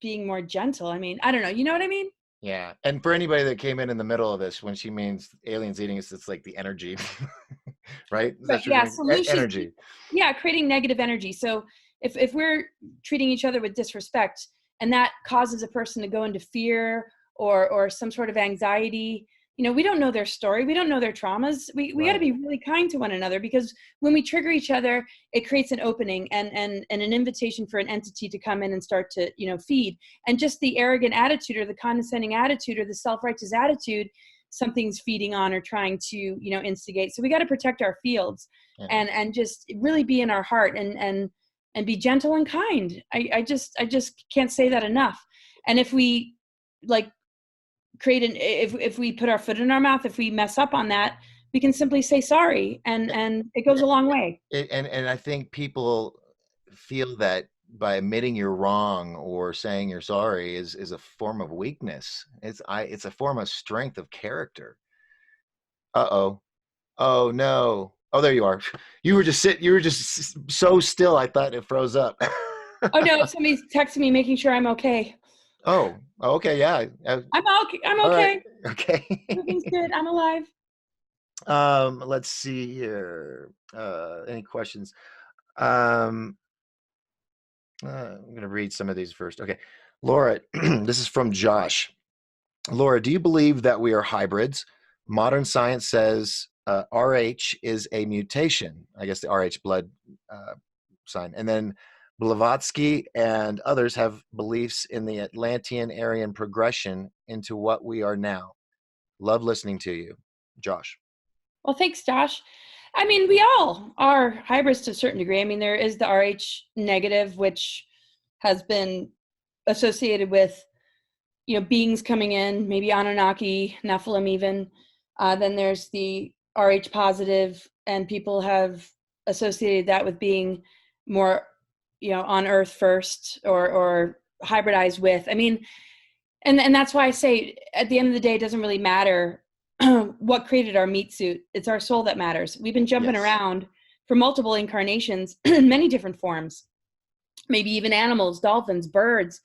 Speaker 2: being more gentle. I mean, I don't know. You know what I mean?
Speaker 1: Yeah. And for anybody that came in the middle of this, when she means aliens eating us, it's like the energy, right?
Speaker 2: Right.
Speaker 1: That's what
Speaker 2: Yeah.
Speaker 1: you're
Speaker 2: So loosh is,
Speaker 1: energy.
Speaker 2: creating negative energy. So if we're treating each other with disrespect, and that causes a person to go into fear or some sort of anxiety, we don't know their story. We don't know their traumas. We got to
Speaker 1: Right.
Speaker 2: be really kind to one another, because when we trigger each other, it creates an opening and an invitation for an entity to come in and start to, feed. And just the arrogant attitude or the condescending attitude or the self-righteous attitude, something's feeding on or trying to, instigate. So we got to protect our fields
Speaker 1: Yeah.
Speaker 2: and just really be in our heart and be gentle and kind. I just can't say that enough. And if we like if we put our foot in our mouth, if we mess up on that, we can simply say sorry, and it goes a long way.
Speaker 1: And I think people feel that by admitting you're wrong or saying you're sorry is a form of weakness. It's a form of strength of character. Uh-oh. Oh no. Oh, there you are. You were just so still I thought it froze up.
Speaker 2: Oh no, somebody's texting me making sure I'm okay.
Speaker 1: Oh, okay, yeah.
Speaker 2: I'm okay. I'm
Speaker 1: All right.
Speaker 2: okay.
Speaker 1: Okay.
Speaker 2: Everything's good. I'm alive.
Speaker 1: Let's see here. Any questions? Um, I'm going to read some of these first. Okay. Laura, this is from Josh. Laura, do you believe that we are hybrids? Modern science says RH is a mutation. I guess the RH blood sign. And then Blavatsky and others have beliefs in the Atlantean Aryan progression into what we are now. Love listening to you, Josh.
Speaker 2: Well, thanks, Josh. I mean, we all are hybrids to a certain degree. I mean, there is the RH negative, which has been associated with, beings coming in, maybe Anunnaki, Nephilim even. Then there's the RH positive, and people have associated that with being more, on Earth first or hybridized with. I mean, and that's why I say at the end of the day, it doesn't really matter what created our meat suit. It's our soul that matters. We've been jumping
Speaker 1: Yes.
Speaker 2: around for multiple incarnations in many different forms, maybe even animals, dolphins, birds,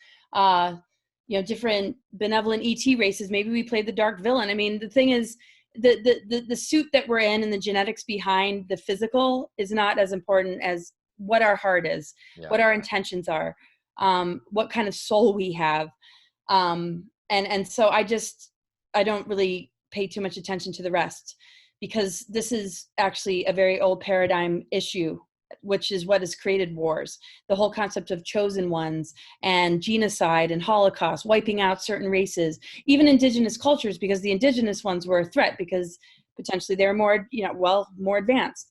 Speaker 2: different benevolent ET races. Maybe we played the dark villain. I mean, the thing is, the suit that we're in and the genetics behind the physical is not as important as what our heart is,
Speaker 1: Yeah.
Speaker 2: what our intentions are, what kind of soul we have. And so I don't really pay too much attention to the rest, because this is actually a very old paradigm issue, which is what has created wars. The whole concept of chosen ones and genocide and Holocaust, wiping out certain races, even indigenous cultures, because the indigenous ones were a threat because potentially they're more, more advanced.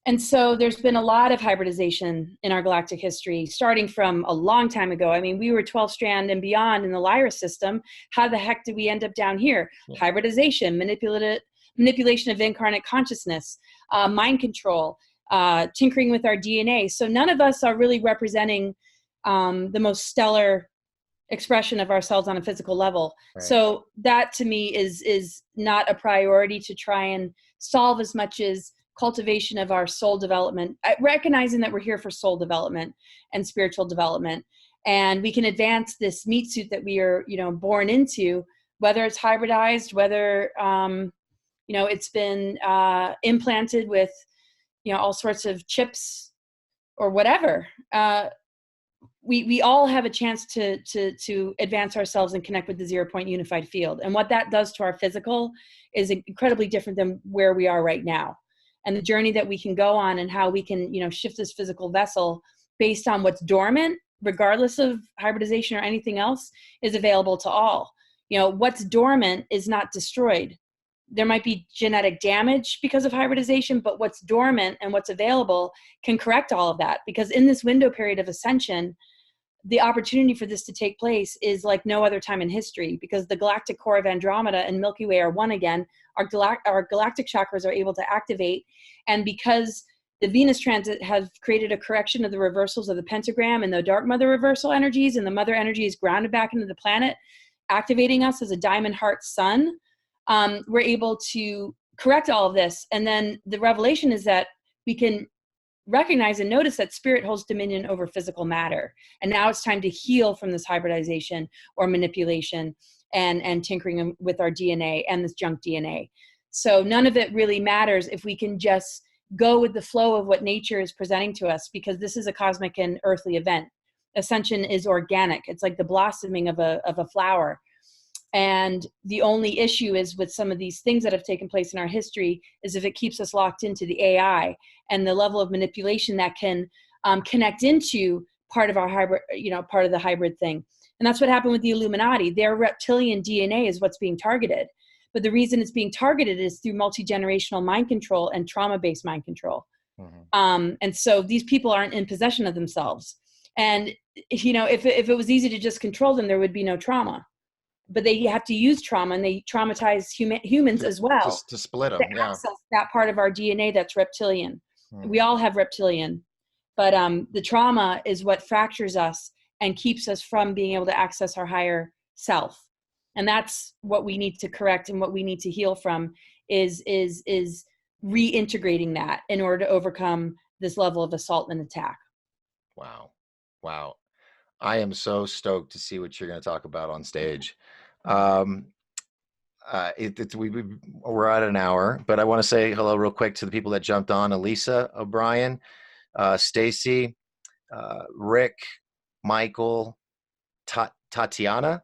Speaker 2: And so there's been a lot of hybridization in our galactic history, starting from a long time ago. I mean, we were 12 strand and beyond in the Lyra system. How the heck did we end up down here?
Speaker 1: Yeah.
Speaker 2: Hybridization, manipulation of incarnate consciousness, mind control, tinkering with our DNA. So none of us are really representing the most stellar expression of ourselves on a physical level.
Speaker 1: Right.
Speaker 2: So that to me is not a priority to try and solve, as much as cultivation of our soul development, recognizing that we're here for soul development and spiritual development. And we can advance this meat suit that we are, born into, whether it's hybridized, whether, it's been implanted with, all sorts of chips or whatever. we all have a chance to advance ourselves and connect with the 0 point unified field. And what that does to our physical is incredibly different than where we are right now. And the journey that we can go on and how we can, shift this physical vessel based on what's dormant, regardless of hybridization or anything else, is available to all. What's dormant is not destroyed. There might be genetic damage because of hybridization, but what's dormant and what's available can correct all of that. Because in this window period of ascension, the opportunity for this to take place is like no other time in history, because the galactic core of Andromeda and Milky Way are one again. Our galactic chakras are able to activate. And because the Venus transit has created a correction of the reversals of the pentagram and the dark mother reversal energies, and the mother energy is grounded back into the planet, activating us as a diamond heart sun, we're able to correct all of this. And then the revelation is that we can recognize and notice that spirit holds dominion over physical matter. And now it's time to heal from this hybridization or manipulation and tinkering with our DNA and this junk DNA. So none of it really matters if we can just go with the flow of what nature is presenting to us, because this is a cosmic and earthly event. Ascension is organic. It's like the blossoming of a flower. And the only issue is with some of these things that have taken place in our history is if it keeps us locked into the AI and the level of manipulation that can connect into part of our hybrid, part of the hybrid thing. And that's what happened with the Illuminati. Their reptilian DNA is what's being targeted. But the reason it's being targeted is through multi-generational mind control and trauma-based mind control. And so these people aren't in possession of themselves. And, if it was easy to just control them, there would be no trauma. But they have to use trauma, and they traumatize humans as well
Speaker 1: to split them,
Speaker 2: to access that part of our DNA that's reptilian. We all have reptilian, but the trauma is what fractures us and keeps us from being able to access our higher self. And that's what we need to correct, and what we need to heal from is reintegrating that in order to overcome this level of assault and attack.
Speaker 1: Wow. I am so stoked to see what you're going to talk about on stage. We're at an hour, but I want to say hello real quick to the people that jumped on: Elisa O'Brien, Stacy, Rick, Michael, Tatiana,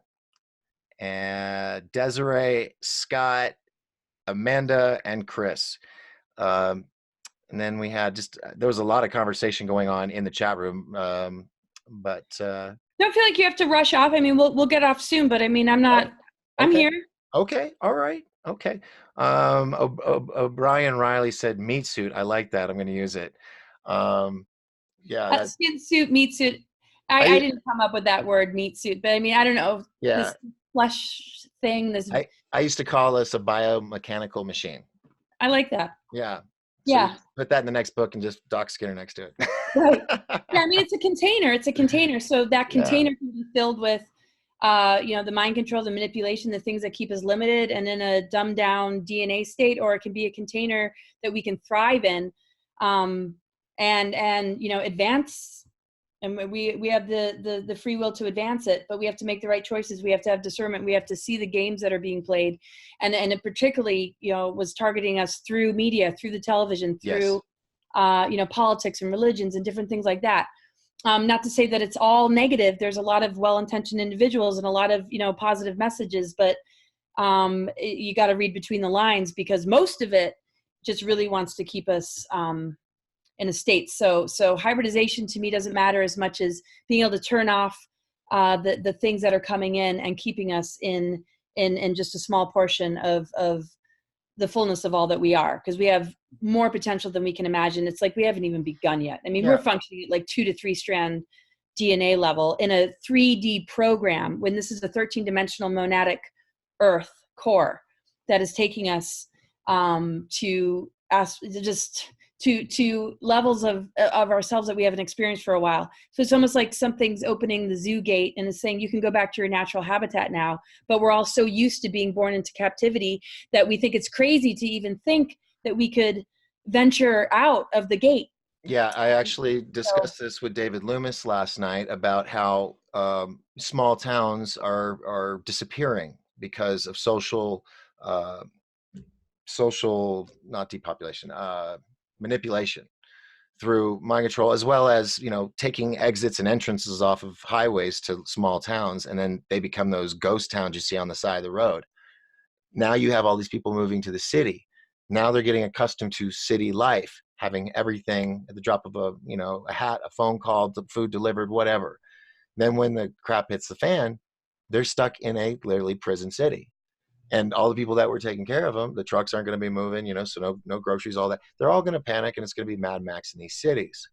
Speaker 1: and Desiree, Scott, Amanda, and Chris. And then we had there was a lot of conversation going on in the chat room. But
Speaker 2: don't feel like you have to rush off. I mean, we'll get off soon, but I mean, I'm not.
Speaker 1: Okay.
Speaker 2: I'm here.
Speaker 1: Okay. All right. Okay. O'Brien Riley said meat suit. I like that. I'm going to use it. Yeah.
Speaker 2: Skin suit, meat suit. I didn't come up with that word, meat suit, but I mean, I don't know.
Speaker 1: Yeah.
Speaker 2: This flesh thing.
Speaker 1: I used to call this a biomechanical machine.
Speaker 2: I like that.
Speaker 1: Yeah.
Speaker 2: So yeah.
Speaker 1: Put that in the next book and just Doc Skinner next to it.
Speaker 2: Right. Yeah. I mean, it's a container. So that container can be filled with, the mind control, the manipulation, the things that keep us limited and in a dumbed down DNA state, or it can be a container that we can thrive in, and advance. And we have the free will to advance it, but we have to make the right choices. We have to have discernment. We have to see the games that are being played, and it particularly, was targeting us through media, through the television, through, politics and religions and different things like that. Not to say that it's all negative. There's a lot of well-intentioned individuals and a lot of, positive messages, but you got to read between the lines, because most of it just really wants to keep us in a state. So hybridization to me doesn't matter as much as being able to turn off the things that are coming in and keeping us in just a small portion of the fullness of all that we are, because we have more potential than we can imagine. It's like we haven't even begun yet. I mean, we're functioning at like 2 to 3 strand DNA level in a 3D program, when this is a 13-dimensional monadic Earth core that is taking us to levels of ourselves that we haven't experienced for a while. So it's almost like something's opening the zoo gate and is saying you can go back to your natural habitat now. But we're all so used to being born into captivity that we think it's crazy to even think that we could venture out of the gate.
Speaker 1: Yeah, I actually discussed this with David Loomis last night about how small towns are disappearing because of social, not depopulation, manipulation through mind control, as well as, taking exits and entrances off of highways to small towns, and then they become those ghost towns you see on the side of the road. Now you have all these people moving to the city. Now they're getting accustomed to city life, having everything at the drop of a hat, a phone call, the food delivered, whatever. Then when the crap hits the fan, they're stuck in a literally prison city. And all the people that were taking care of them, the trucks aren't going to be moving, so no groceries, all that. They're all going to panic, and it's going to be Mad Max in these cities.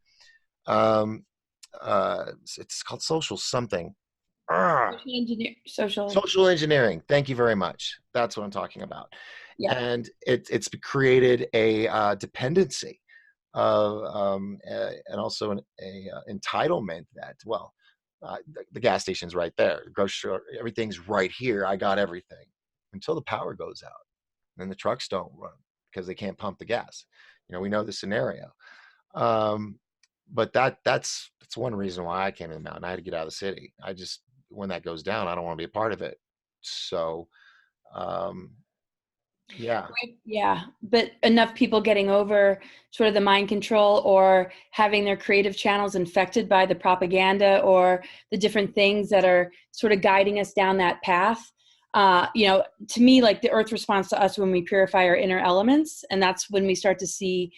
Speaker 1: Um, it's called social something. Ah, social engineering. Thank you very much. That's what I'm talking about.
Speaker 2: Yeah.
Speaker 1: And it's created a dependency of, and also a entitlement that, well, the gas station's right there, the grocery store, everything's right here. I got everything until the power goes out. Then the trucks don't run because they can't pump the gas. We know the scenario. But that's one reason why I came in the mountain. I had to get out of the city. When that goes down, I don't want to be a part of it. So, yeah.
Speaker 2: Yeah, but enough people getting over sort of the mind control or having their creative channels infected by the propaganda or the different things that are sort of guiding us down that path. To me, like the earth responds to us when we purify our inner elements, and that's when we start to see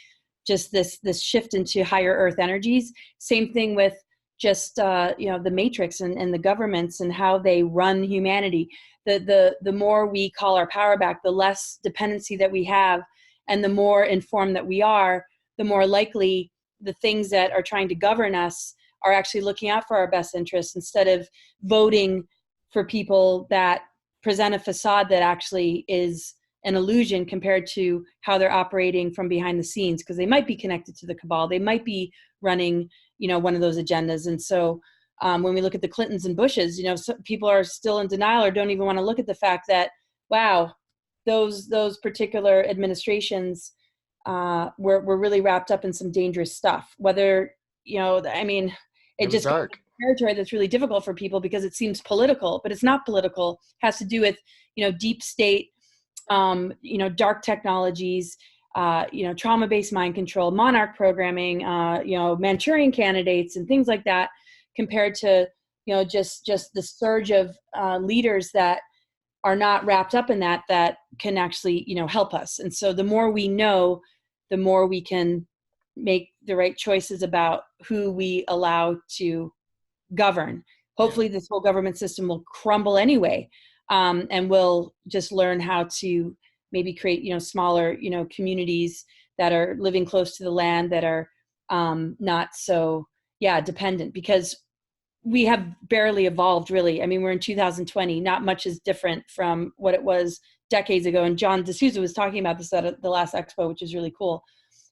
Speaker 2: just this shift into higher earth energies. Same thing with just the matrix and the governments and how they run humanity. The more we call our power back, the less dependency that we have, and the more informed that we are, the more likely the things that are trying to govern us are actually looking out for our best interests instead of voting for people that present a facade that actually is an illusion compared to how they're operating from behind the scenes, because they might be connected to the cabal. They might be running, one of those agendas. And so when we look at the Clintons and Bushes, people are still in denial or don't even want to look at the fact that, wow, those particular administrations were really wrapped up in some dangerous stuff. Whether, it just
Speaker 1: dark
Speaker 2: territory that's really difficult for people because it seems political, but it's not political. It has to do with, deep state, dark technologies, trauma-based mind control, monarch programming, Manchurian candidates and things like that, compared to, just the surge of leaders that are not wrapped up in that can actually, help us. And so the more we know, the more we can make the right choices about who we allow to govern. Hopefully this whole government system will crumble anyway. And we'll just learn how to maybe create, smaller, communities that are living close to the land, that are not so, dependent, because we have barely evolved, really. I mean, we're in 2020. Not much is different from what it was decades ago. And John D'Souza was talking about this at the last expo, which is really cool.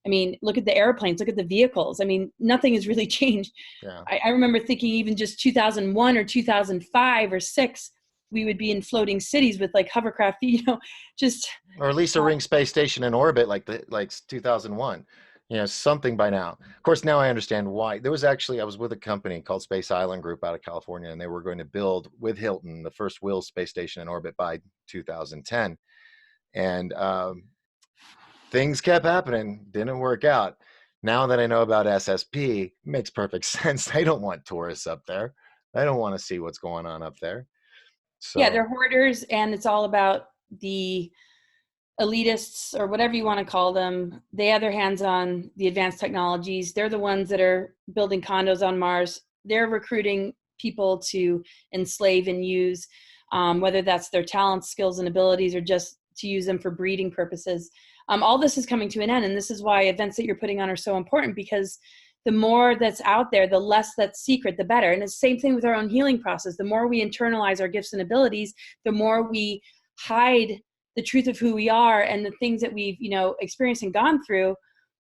Speaker 2: I mean, look at the airplanes, look at the vehicles. I mean, nothing has really changed.
Speaker 1: Yeah.
Speaker 2: I remember thinking even just 2001 or 2005 or 6, we would be in floating cities with like hovercraft, just.
Speaker 1: Or at least a ring space station in orbit like 2001. Something by now. Of course, now I understand why. I was with a company called Space Island Group out of California, and they were going to build with Hilton the first wheel space station in orbit by 2010. And things kept happening, didn't work out. Now that I know about SSP, it makes perfect sense. They don't want tourists up there. They don't want to see what's going on up there. So,
Speaker 2: yeah, they're hoarders, and it's all about the elitists, or whatever you want to call them. They have their hands on the advanced technologies. They're the ones that are building condos on Mars. They're recruiting people to enslave and use, whether that's their talents, skills, and abilities, or just to use them for breeding purposes. All this is coming to an end, and this is why events that you're putting on are so important, because the more that's out there, the less that's secret, the better. And it's the same thing with our own healing process. The more we internalize our gifts and abilities, the more we hide the truth of who we are and the things that we've, experienced and gone through,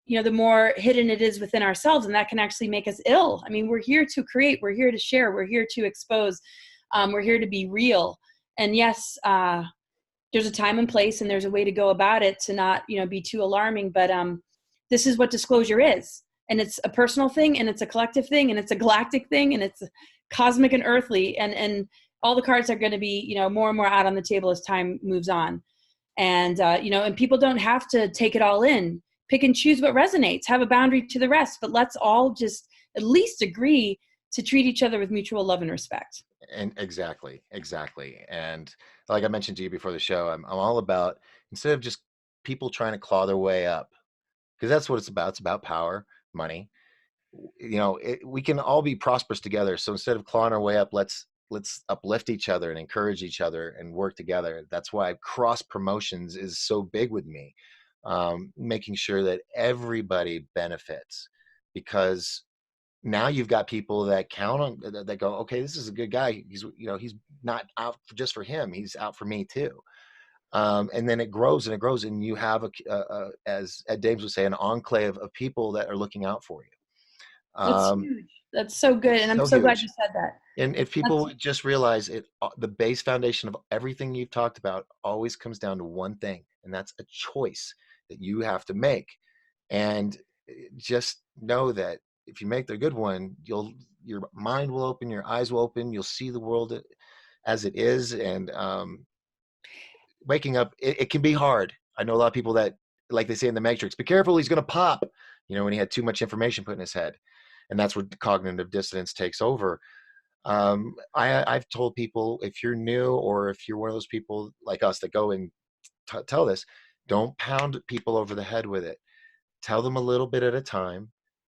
Speaker 2: the more hidden it is within ourselves. And that can actually make us ill. I mean, we're here to create, we're here to share, we're here to expose, we're here to be real. And yes, there's a time and place, and there's a way to go about it to not, be too alarming. But this is what disclosure is. And it's a personal thing, and it's a collective thing, and it's a galactic thing, and it's cosmic and earthly. And all the cards are going to be, more and more out on the table as time moves on. And, and people don't have to take it all in. pick and choose what resonates, have a boundary to the rest, but let's all just at least agree to treat each other with mutual love and respect.
Speaker 1: And exactly. And like I mentioned to you before the show, I'm all about, instead of just people trying to claw their way up, because that's what it's about. It's about power, money. We can all be prosperous together. So instead of clawing our way up, let's uplift each other and encourage each other and work together. That's why cross promotions is so big with me, making sure that everybody benefits, because now you've got people that count on that go, okay, this is a good guy. He's not out just for him. He's out for me too. And then it grows and it grows, and you have as Ed Dames would say, an enclave of people that are looking out for you.
Speaker 2: That's huge. That's so good.
Speaker 1: It's
Speaker 2: And I'm
Speaker 1: so
Speaker 2: so glad
Speaker 1: huge.
Speaker 2: you said that.
Speaker 1: And if people
Speaker 2: That's
Speaker 1: would just realize it, the base foundation of everything you've talked about always comes down to one thing, and that's a choice that you have to make. And just know that if you make the good one, your mind will open, your eyes will open, you'll see the world as it is. And waking up, it can be hard. I know a lot of people that, like they say in the Matrix, be careful, he's going to pop, when he had too much information put in his head. And that's where cognitive dissonance takes over. I've told people, if you're new or if you're one of those people like us that go and tell this, don't pound people over the head with it. Tell them a little bit at a time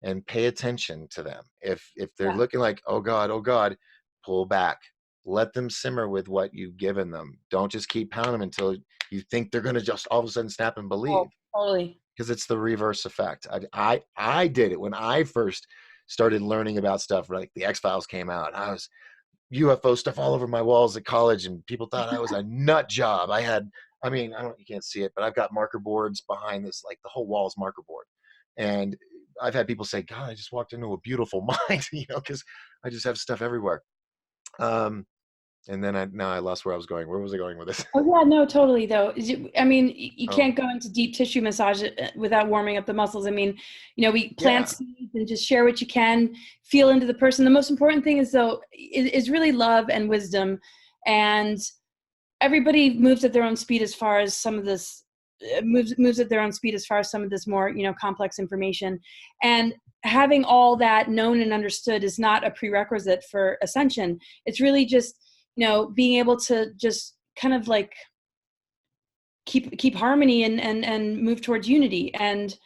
Speaker 1: and pay attention to them. If they're
Speaker 2: yeah.
Speaker 1: looking like, oh God, pull back. Let them simmer with what you've given them. Don't just keep pounding them until you think they're going to just all of a sudden snap and believe,
Speaker 2: Oh, totally.
Speaker 1: because it's the reverse effect. I did it when I first started learning about stuff. Like the X-Files came out, I was UFO stuff all over my walls at college, and people thought I was a nut job. You can't see it, but I've got marker boards behind this, like the whole wall is marker board. And I've had people say, God, I just walked into a beautiful mind, because I just have stuff everywhere. And then now I lost where I was going. Where was I going with this?
Speaker 2: Oh yeah, no, totally though. You
Speaker 1: Oh,
Speaker 2: can't go into deep tissue massage without warming up the muscles. We plant
Speaker 1: yeah.
Speaker 2: seeds and just share what you can, feel into the person. The most important thing is though, is really love and wisdom. And everybody moves at their own speed as far as some of this moves at their own speed as far as some of this more, complex information. And having all that known and understood is not a prerequisite for ascension. It's really just, being able to just kind of like keep harmony and move towards unity. And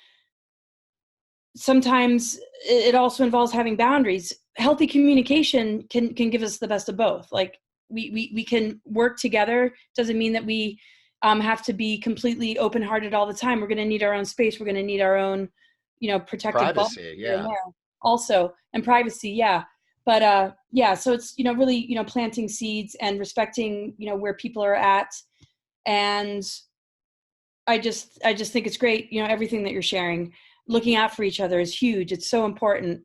Speaker 2: sometimes it also involves having boundaries. Healthy communication can give us the best of both. Like we can work together. Doesn't mean that we have to be completely open-hearted all the time. We're going to need our own space. We're going to need our own, protective bubble
Speaker 1: Privacy.
Speaker 2: here and
Speaker 1: Yeah.
Speaker 2: there also, and privacy. Yeah. But so it's, really, planting seeds and respecting, where people are at. And I just think it's great. Everything that you're sharing, looking out for each other is huge. It's so important.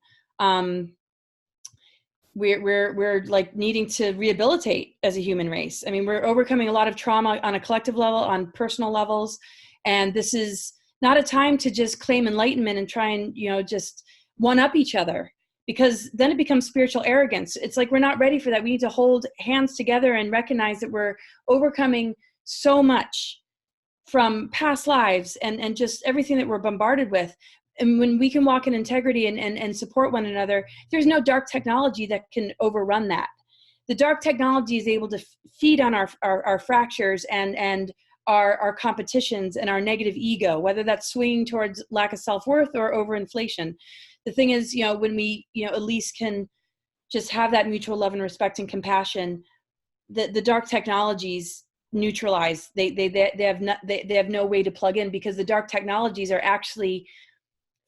Speaker 2: We're like needing to rehabilitate as a human race. We're overcoming a lot of trauma on a collective level, on personal levels. And this is not a time to just claim enlightenment and try and, just one up each other, because then it becomes spiritual arrogance. It's like, we're not ready for that. We need to hold hands together and recognize that we're overcoming so much from past lives and just everything that we're bombarded with. And when we can walk in integrity and support one another, there's no dark technology that can overrun that. The dark technology is able to feed on our fractures and our competitions and our negative ego, whether that's swinging towards lack of self-worth or overinflation. The thing is, when we, at least can just have that mutual love and respect and compassion, the dark technologies neutralize. They have no way to plug in, because the dark technologies are actually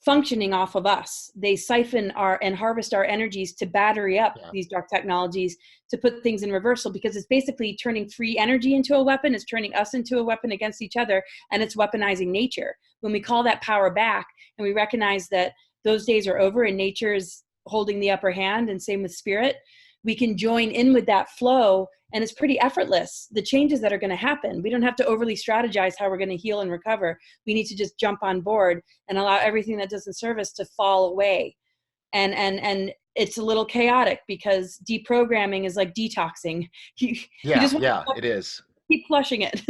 Speaker 2: functioning off of us. They siphon and harvest our energies to battery up
Speaker 1: Yeah.
Speaker 2: these dark technologies, to put things in reversal, because it's basically turning free energy into a weapon. It's turning us into a weapon against each other, and it's weaponizing nature. When we call that power back and we recognize that those days are over and nature is holding the upper hand, and same with spirit, we can join in with that flow, and it's pretty effortless, the changes that are going to happen. We don't have to overly strategize how we're going to heal and recover. We need to just jump on board and allow everything that doesn't serve us to fall away. And it's a little chaotic, because deprogramming is like detoxing. You
Speaker 1: Yeah.
Speaker 2: just want
Speaker 1: Yeah.
Speaker 2: to
Speaker 1: It is.
Speaker 2: keep flushing it.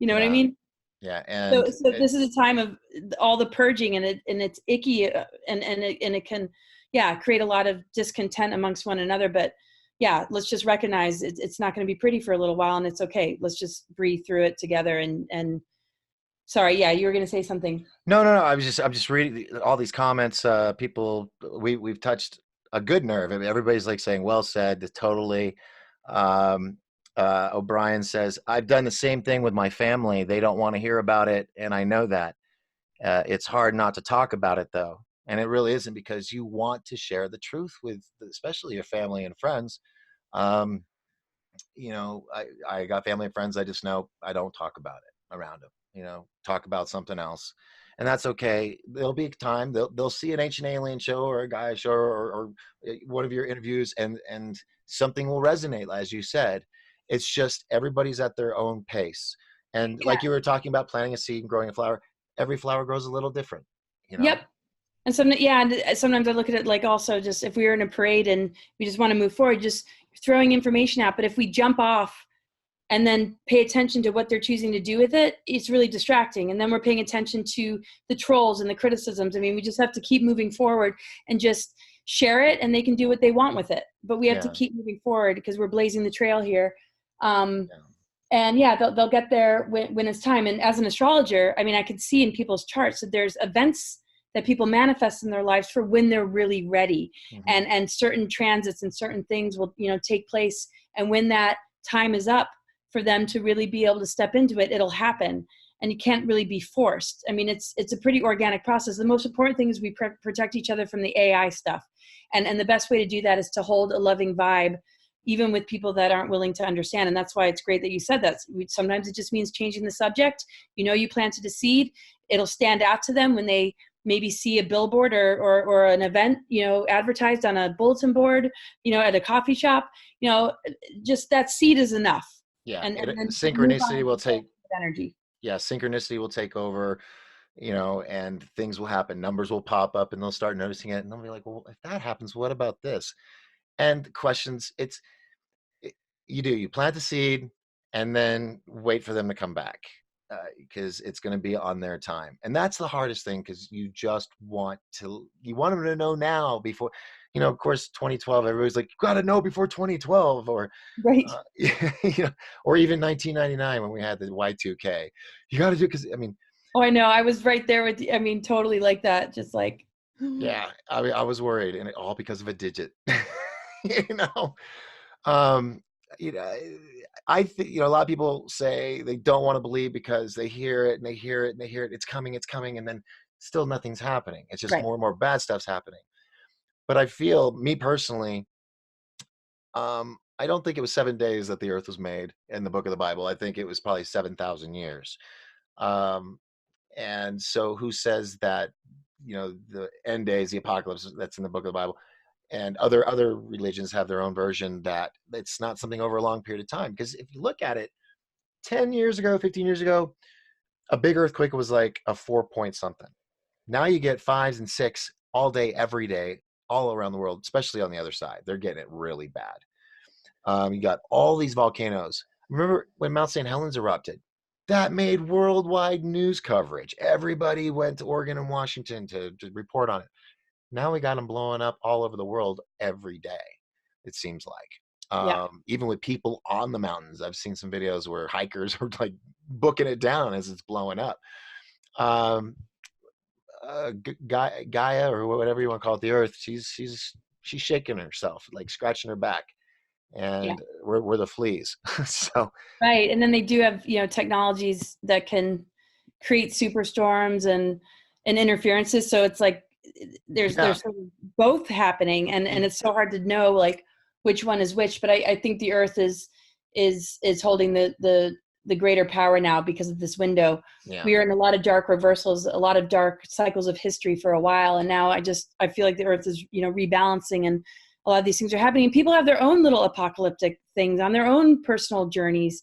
Speaker 2: You know what I
Speaker 1: Yeah.
Speaker 2: mean?
Speaker 1: Yeah,
Speaker 2: So this is a time of all the purging, and it's icky, and it can, yeah, create a lot of discontent amongst one another. But yeah, let's just recognize it's not going to be pretty for a little while, and it's okay. Let's just breathe through it together. And sorry, yeah, you were going to say something.
Speaker 1: no. I'm just reading all these comments. People, we've touched a good nerve. I mean, everybody's like saying, "Well said." Totally. Um, O'Brien says, "I've done the same thing with my family. They don't want to hear about it, and I know that. It's hard not to talk about it, though, and it really isn't because you want to share the truth with, especially your family and friends." Um, I got family and friends. I just know I don't talk about it around them. Talk about something else, and that's okay. There'll be a time they'll see an ancient alien show or a guy show, or one of your interviews, and something will resonate, as you said. It's just everybody's at their own pace, and
Speaker 2: Yeah.
Speaker 1: like you were talking about planting a seed and growing a flower. Every flower grows a little different. You
Speaker 2: Yep.
Speaker 1: know.
Speaker 2: And sometimes I look at it like also just if we were in a parade and we just want to move forward, just throwing information out. But if we jump off and then pay attention to what they're choosing to do with it, it's really distracting. And then we're paying attention to the trolls and the criticisms. I mean, we just have to keep moving forward and just share it, and they can do what they want with it. But we have to
Speaker 1: Yeah.
Speaker 2: keep moving forward because we're blazing the trail here. Um,
Speaker 1: Yeah.
Speaker 2: and yeah, they'll get there when it's time. And as an astrologer, I mean, I could see in people's charts that there's events that people manifest in their lives for when they're really ready,
Speaker 1: Mm-hmm.
Speaker 2: and certain transits and certain things will take place, and when that time is up for them to really be able to step into it, it'll happen, and you can't really be forced. I mean, it's a pretty organic process. The most important thing is we protect each other from the AI stuff, and the best way to do that is to hold a loving vibe even with people that aren't willing to understand. And that's why it's great that you said that. Sometimes it just means changing the subject. You planted a seed. It'll stand out to them when they maybe see a billboard or an event, advertised on a bulletin board, at a coffee shop. Just that seed is enough.
Speaker 1: Yeah.
Speaker 2: And then move on
Speaker 1: Synchronicity
Speaker 2: with
Speaker 1: will
Speaker 2: the
Speaker 1: take.
Speaker 2: energy.
Speaker 1: Yeah, synchronicity will take over, and things will happen. Numbers will pop up and they'll start noticing it. And they'll be like, well, if that happens, what about this? And questions, it, you plant the seed and then wait for them to come back, because it's going to be on their time. And that's the hardest thing, because you want them to know now before, of course, 2012, everybody's like, you got to know before 2012, or
Speaker 2: Right.
Speaker 1: uh, or even 1999 when we had the Y2K. You got to do, because I mean,
Speaker 2: Oh, I know. I was right there with you. I mean, totally like that. Just like,
Speaker 1: yeah, I mean, I was worried, and all because of a digit. you know, um, you know, I think a lot of people say they don't want to believe because they hear it and they hear it and they hear it. It's coming, and then still nothing's happening. It's just
Speaker 2: right.
Speaker 1: more and more bad stuff's happening. But I feel, me personally, I don't think it was 7 days that the Earth was made in the book of the Bible. I think it was probably 7,000 years. Um, and so, who says that the end days, the apocalypse, that's in the book of the Bible, and other religions have their own version, that it's not something over a long period of time? Because if you look at it, 10 years ago, 15 years ago, a big earthquake was like a 4 point something. Now you get fives and six all day, every day, all around the world, especially on the other side. They're getting it really bad. You got all these volcanoes. Remember when Mount St. Helens erupted? That made worldwide news coverage. Everybody went to Oregon and Washington to report on it. Now we got them blowing up all over the world every day, it seems like.
Speaker 2: Yeah.
Speaker 1: Even with people on the mountains, I've seen some videos where hikers are like booking it down as it's blowing up. Um, Gaia, or whatever you want to call it, the Earth, she's shaking herself, like scratching her back,
Speaker 2: Yeah.
Speaker 1: and we're the fleas. So
Speaker 2: Right. And then they do have, technologies that can create superstorms and interferences. So it's like
Speaker 1: yeah,
Speaker 2: there's sort of both happening, and it's so hard to know like which one is which. But I think the Earth is holding the greater power now because of this window.
Speaker 1: yeah,
Speaker 2: We are in a lot of dark reversals, a lot of dark cycles of history for a while, and now I feel like the Earth is rebalancing, and a lot of these things are happening. People have their own little apocalyptic things on their own personal journeys,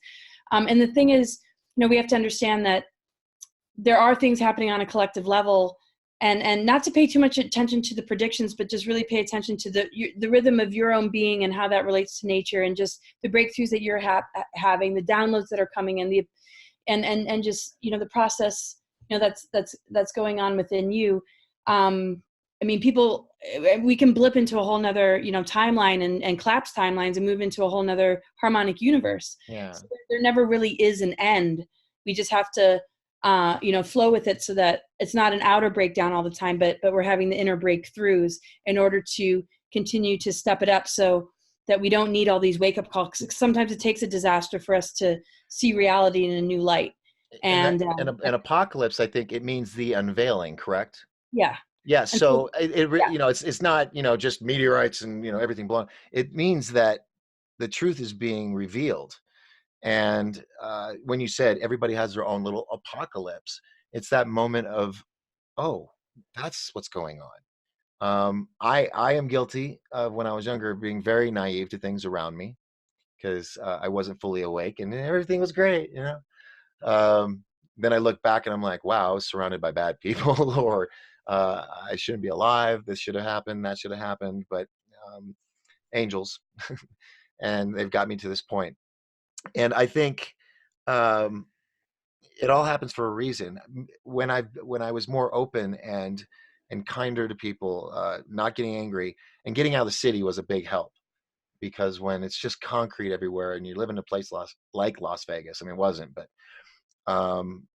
Speaker 2: and the thing is, we have to understand that there are things happening on a collective level, and not to pay too much attention to the predictions, but just really pay attention to the rhythm of your own being and how that relates to nature, and just the breakthroughs that you're having, the downloads that are coming in, and just, the process, that's going on within you. I mean, people, we can blip into a whole nother, timeline, and collapse timelines and move into a whole nother harmonic universe.
Speaker 1: Yeah.
Speaker 2: So there never really is an end. We just have to, flow with it, so that it's not an outer breakdown all the time, but we're having the inner breakthroughs in order to continue to step it up, so that we don't need all these wake up calls. Sometimes it takes a disaster for us to see reality in a new light.
Speaker 1: And that
Speaker 2: And
Speaker 1: an apocalypse, I think it means the unveiling, correct?
Speaker 2: yeah,
Speaker 1: Yeah.
Speaker 2: and so
Speaker 1: So
Speaker 2: yeah,
Speaker 1: it's not just meteorites and everything blowing. It means that the truth is being revealed. And when you said everybody has their own little apocalypse, it's that moment of, oh, that's what's going on. I am guilty of, when I was younger, being very naive to things around me, because I wasn't fully awake and everything was great. Um, then I look back and I'm like, wow, I was surrounded by bad people, or I shouldn't be alive. This should have happened. That should have happened. But um, angels, and they've got me to this point. And I think um, it all happens for a reason. When I was more open and kinder to people, not getting angry, and getting out of the city was a big help, because when it's just concrete everywhere and you live in a place like Las Vegas, I mean, it wasn't, but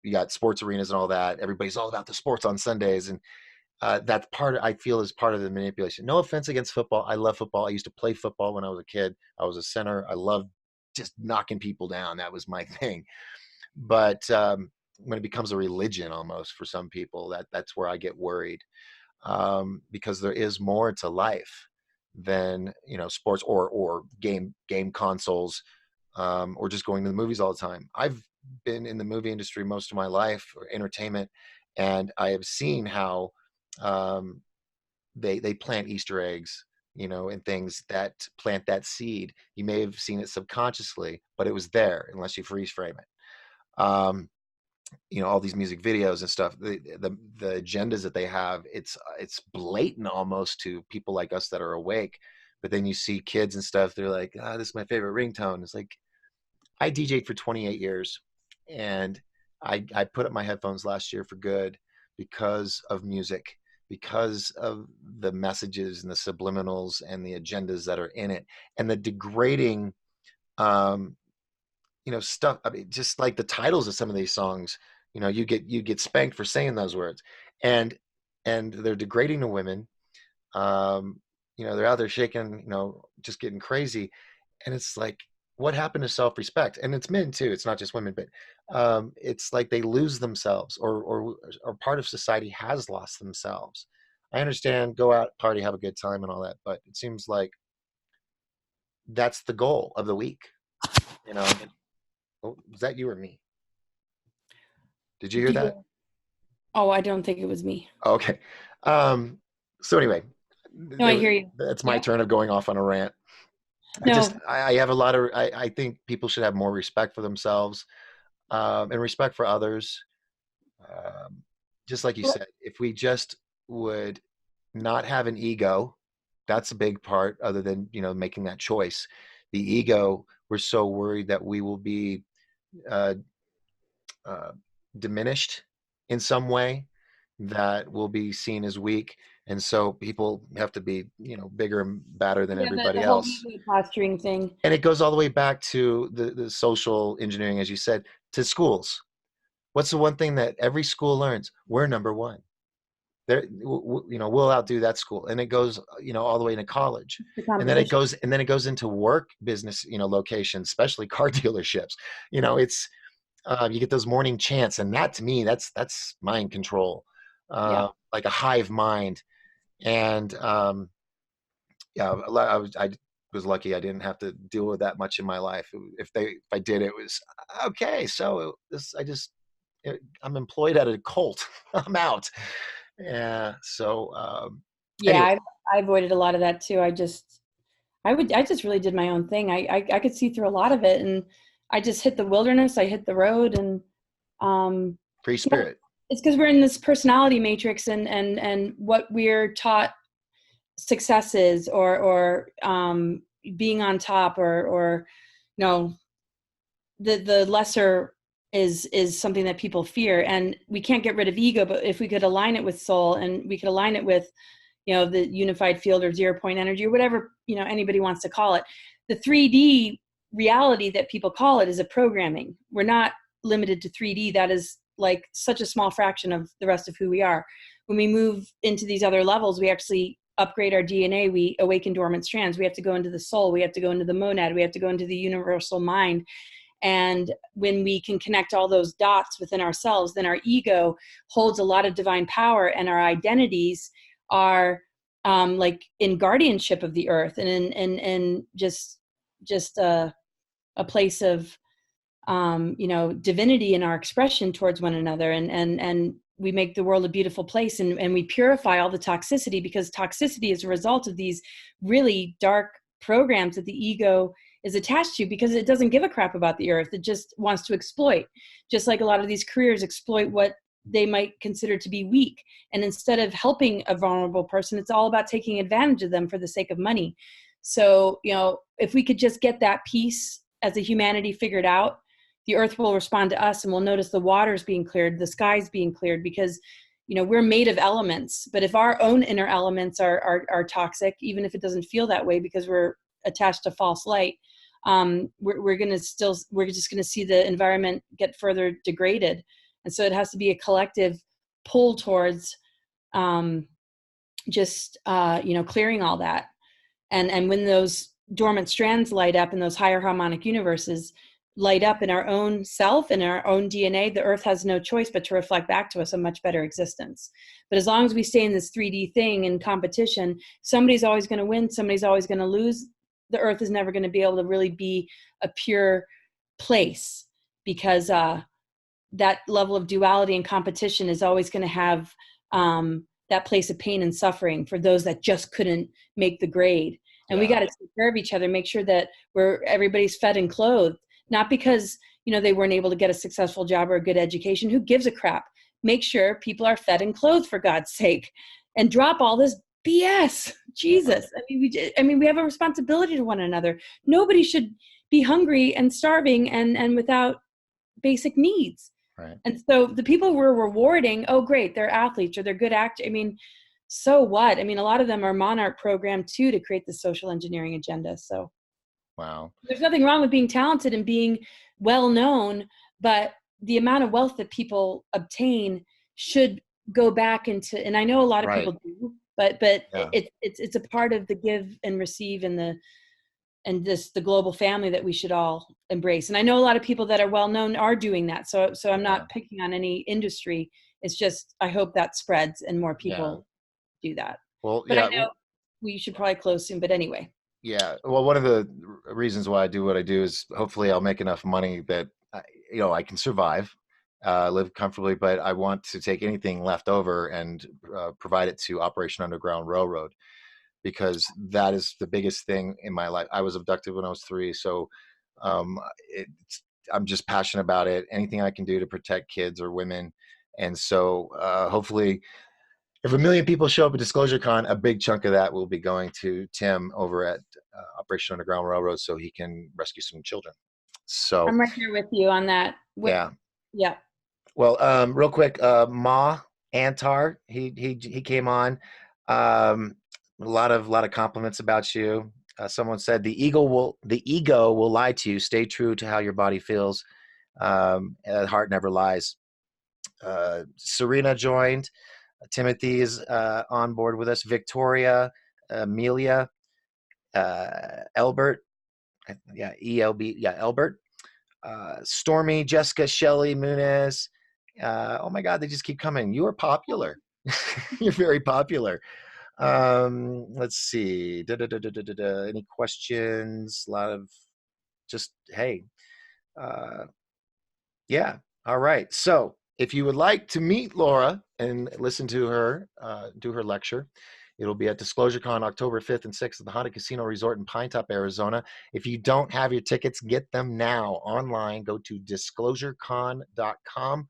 Speaker 1: you got sports arenas and all that. Everybody's all about the sports on Sundays, and that's I feel is part of the manipulation. No offense against football. I love football. I used to play football when I was a kid. I was a center. I loved just knocking people down. That was my thing. But when it becomes a religion almost for some people, that's where I get worried, because there is more to life than sports or game consoles, or just going to the movies all the time. I've been in the movie industry most of my life, or entertainment, and I have seen how um, they plant Easter eggs, and things that plant that seed. You may have seen it subconsciously, but it was there unless you freeze frame it. All these music videos and stuff, the agendas that they have, it's blatant almost to people like us that are awake. But then you see kids and stuff, they're like, this is my favorite ringtone. It's like, I DJ'd for 28 years, and I put up my headphones last year for good, because of music, because of the messages and the subliminals and the agendas that are in it, and the degrading um, stuff. I mean, just like the titles of some of these songs, you get spanked for saying those words, and they're degrading to women. They're out there shaking, just getting crazy, and it's like, what happened to self-respect? And it's men too. It's not just women, but it's like they lose themselves, or part of society has lost themselves. I understand, go out, party, have a good time, and all that, but it seems like that's the goal of the week. You know, oh, was that you or me? Did you hear
Speaker 2: do
Speaker 1: that?
Speaker 2: you, oh, I don't think it was me.
Speaker 1: Okay. Um, so anyway,
Speaker 2: No, I hear you.
Speaker 1: that's my
Speaker 2: Yeah.
Speaker 1: turn of going off on a rant.
Speaker 2: No.
Speaker 1: I have a lot of, I think people should have more respect for themselves, and respect for others. Um, just like you
Speaker 2: Well,
Speaker 1: said, if we just would not have an ego, that's a big part, other than, making that choice. The ego, we're so worried that we will be uh, uh, diminished in some way, that will be seen as weak. And so people have to be, bigger and badder than
Speaker 2: yeah,
Speaker 1: everybody
Speaker 2: the whole
Speaker 1: else.
Speaker 2: ego posturing thing.
Speaker 1: And it goes all the way back to the social engineering, as you said, to schools. What's the one thing that every school learns? We're number one. We'll outdo that school, and it goes, all the way into college,
Speaker 2: The
Speaker 1: and then it
Speaker 2: competition.
Speaker 1: goes, into work business, locations, especially car dealerships. It's you get those morning chants, and that, to me, that's mind control,
Speaker 2: Yeah.
Speaker 1: like a hive mind. And yeah, I was lucky I didn't have to deal with that much in my life. If I did, it was okay. So I'm employed at a cult. I'm out. Yeah. So
Speaker 2: Yeah,
Speaker 1: anyway,
Speaker 2: I avoided a lot of that too. I just really did my own thing. I could see through a lot of it, and I just hit the wilderness. I hit the road, and um,
Speaker 1: free
Speaker 2: you know,
Speaker 1: spirit.
Speaker 2: it's because we're in this personality matrix, and what we're taught success is, or being on top, or the lesser is something that people fear, and we can't get rid of ego, but if we could align it with soul, and we could align it with, the unified field or 0 point energy or whatever, anybody wants to call it, the 3D reality that people call it is a programming. We're not limited to 3D. That is like such a small fraction of the rest of who we are. When we move into these other levels, we actually upgrade our DNA. We awaken dormant strands. We have to go into the soul. We have to go into the monad. We have to go into the universal mind. And when we can connect all those dots within ourselves, then our ego holds a lot of divine power, and our identities are like in guardianship of the earth, and in just a place of divinity in our expression towards one another, and we make the world a beautiful place, and we purify all the toxicity, because toxicity is a result of these really dark programs that the ego is attached to, because it doesn't give a crap about the earth. It just wants to exploit, just like a lot of these careers exploit what they might consider to be weak. And instead of helping a vulnerable person, it's all about taking advantage of them for the sake of money. So, if we could just get that piece as a humanity figured out, the earth will respond to us, and we'll notice the waters being cleared, the skies being cleared, because we're made of elements. But if our own inner elements are toxic, even if it doesn't feel that way because we're attached to false light, we're just going to see the environment get further degraded. And so it has to be a collective pull towards clearing all that. And when those dormant strands light up in those higher harmonic universes, light up in our own self and our own DNA, the earth has no choice but to reflect back to us a much better existence. But as long as we stay in this 3D thing in competition, somebody's always going to win, somebody's always going to lose. The earth is never going to be able to really be a pure place, because that level of duality and competition is always going to have that place of pain and suffering for those that just couldn't make the grade. And we got to take care of each other, make sure that everybody's fed and clothed, not because they weren't able to get a successful job or a good education. Who gives a crap? Make sure people are fed and clothed, for God's sake, and drop all this BS. Jesus. I mean, we have a responsibility to one another. Nobody should be hungry and starving and without basic needs.
Speaker 1: Right.
Speaker 2: And so the people we're rewarding, oh, great, they're athletes or they're good actors. I mean, so what? I mean, a lot of them are Monarch programmed too to create the social engineering agenda. So
Speaker 1: Wow.
Speaker 2: There's nothing wrong with being talented and being well known, but the amount of wealth that people obtain should go back into, and I know a lot of
Speaker 1: Right.
Speaker 2: people do, but
Speaker 1: Yeah.
Speaker 2: it's a part of the give and receive and the global family that we should all embrace. And I know a lot of people that are well known are doing that. So I'm not picking on any industry. It's just, I hope that spreads and more people do that.
Speaker 1: Well,
Speaker 2: But I know we should probably close soon, but anyway.
Speaker 1: yeah. Well, one of the reasons why I do what I do is hopefully I'll make enough money that I can survive, live comfortably. But I want to take anything left over and provide it to Operation Underground Railroad, because that is the biggest thing in my life. I was abducted when I was 3, so um, I'm just passionate about it. Anything I can do to protect kids or women, and so hopefully, if 1 million people show up at Disclosure Con, a big chunk of that will be going to Tim over at Operation Underground Railroad, so he can rescue some children. So
Speaker 2: I'm right here with you on that.
Speaker 1: yeah.
Speaker 2: Yeah.
Speaker 1: Well, real quick, Ma Antar, he came on. A lot of compliments about you. Someone said the ego will lie to you. Stay true to how your body feels. The heart never lies. Serena joined. Timothy is on board with us. Victoria, Amelia, Elbert, ELB, Elbert, Stormy, Jessica, Shelley, Muniz. Oh my God, they just keep coming. You are popular. You're very popular. Let's see. Any questions? A lot of just, hey. Yeah. All right. So if you would like to meet Laura and listen to her do her lecture, it'll be at DisclosureCon October 5th and 6th at the Honda Casino Resort in Pinetop, Arizona. If you don't have your tickets, get them now online. Go to disclosurecon.com,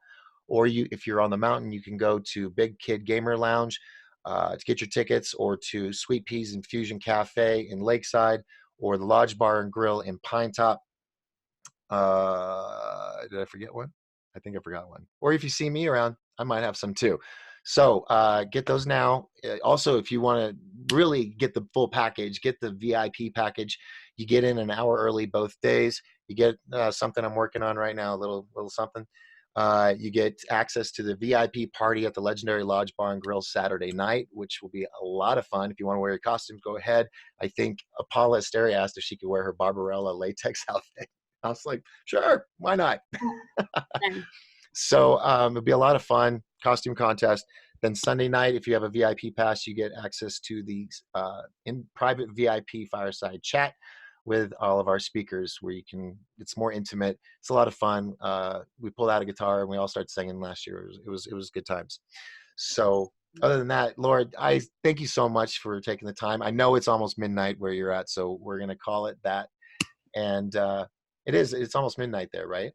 Speaker 1: or if you're on the mountain, you can go to Big Kid Gamer Lounge to get your tickets, or to Sweet Peas Infusion Cafe in Lakeside, or the Lodge Bar and Grill in Pinetop. Did I forget one? I think I forgot one. Or if you see me around, I might have some too. So get those now. Also, if you want to really get the full package, get the VIP package. You get in an hour early both days. You get something I'm working on right now, a little something. You get access to the VIP party at the Legendary Lodge Bar and Grill Saturday night, which will be a lot of fun. If you want to wear your costumes, go ahead. I think Paula Asteria asked if she could wear her Barbarella latex outfit. I was like, sure, why not?
Speaker 2: And
Speaker 1: So it'll be a lot of fun, costume contest. Then Sunday night, if you have a VIP pass, you get access to the in private VIP fireside chat with all of our speakers, where you can. It's more intimate. It's a lot of fun. We pulled out a guitar and we all started singing last year. It was good times. So other than that, Laura, I thank you so much for taking the time. I know it's almost midnight where you're at, so we're gonna call it that. And it's almost midnight there, right?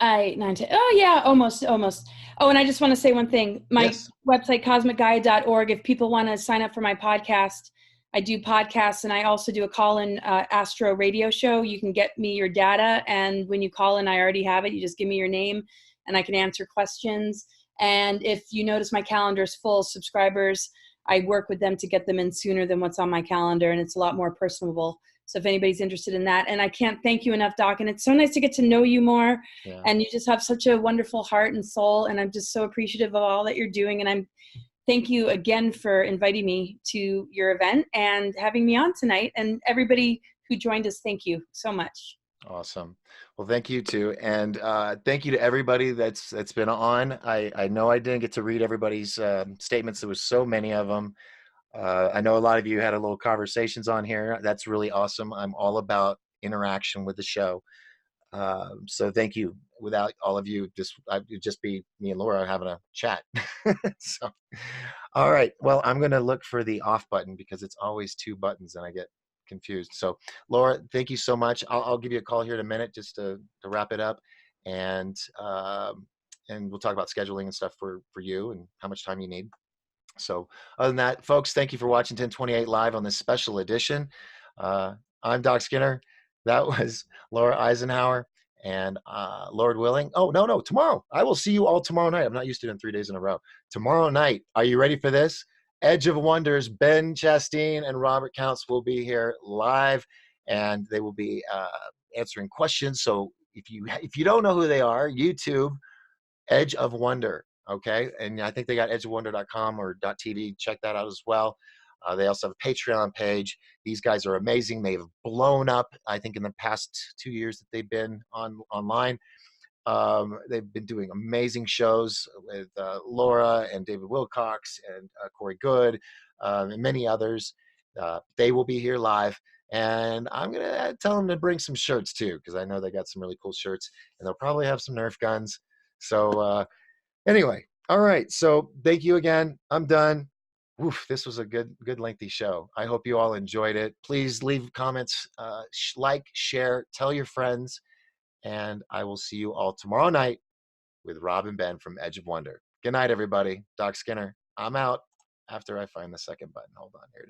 Speaker 2: I 9 10. Oh yeah, almost. Oh, and I just want to say one thing. My
Speaker 1: Yes.
Speaker 2: website cosmicgaia.org. If people want to sign up for my podcast, I do podcasts, and I also do a call-in astro radio show. You can get me your data, and when you call in, I already have it. You just give me your name, and I can answer questions. And if you notice, my calendar is full. Subscribers, I work with them to get them in sooner than what's on my calendar, and it's a lot more personable. So if anybody's interested in that, and I can't thank you enough, Doc. And it's so nice to get to know you more.
Speaker 1: Yeah.
Speaker 2: And you just have such a wonderful heart and soul. And I'm just so appreciative of all that you're doing. And I'm thank you again for inviting me to your event and having me on tonight. And everybody who joined us, thank you so much.
Speaker 1: Awesome. Well, thank you too, and thank you to everybody that's been on. I know I didn't get to read everybody's statements. There was so many of them. I know a lot of you had a little conversations on here. That's really awesome. I'm all about interaction with the show. So thank you. Without all of you, it'd just be me and Laura having a chat. So, all right. Well, I'm going to look for the off button because it's always two buttons and I get confused. So, Laura, thank you so much. I'll give you a call here in a minute just to wrap it up, and we'll talk about scheduling and stuff for you and how much time you need. So, other than that, folks, thank you for watching 1028 Live on this special edition. I'm Doc Skinner. That was Laura Eisenhower. And Lord willing, oh, no, tomorrow. I will see you all tomorrow night. I'm not used to doing 3 days in a row. Tomorrow night, are you ready for this? Edge of Wonders, Ben Chasteen and Robert Counts will be here live, and they will be answering questions. So if you don't know who they are, YouTube Edge of Wonder. Okay. And I think they got edgeofwonder.com or .tv. Check that out as well. They also have a Patreon page. These guys are amazing. They've blown up, I think, in the past 2 years that they've been online. They've been doing amazing shows with Laura and David Wilcox and Corey Good and many others. They will be here live. And I'm going to tell them to bring some shirts too, because I know they got some really cool shirts, and they'll probably have some Nerf guns. So anyway, all right. So thank you again. I'm done. Oof, this was a good lengthy show. I hope you all enjoyed it. Please leave comments, like, share, tell your friends, and I will see you all tomorrow night with Rob and Ben from Edge of Wonder. Good night, everybody. Doc Skinner. I'm out after I find the second button. Hold on here.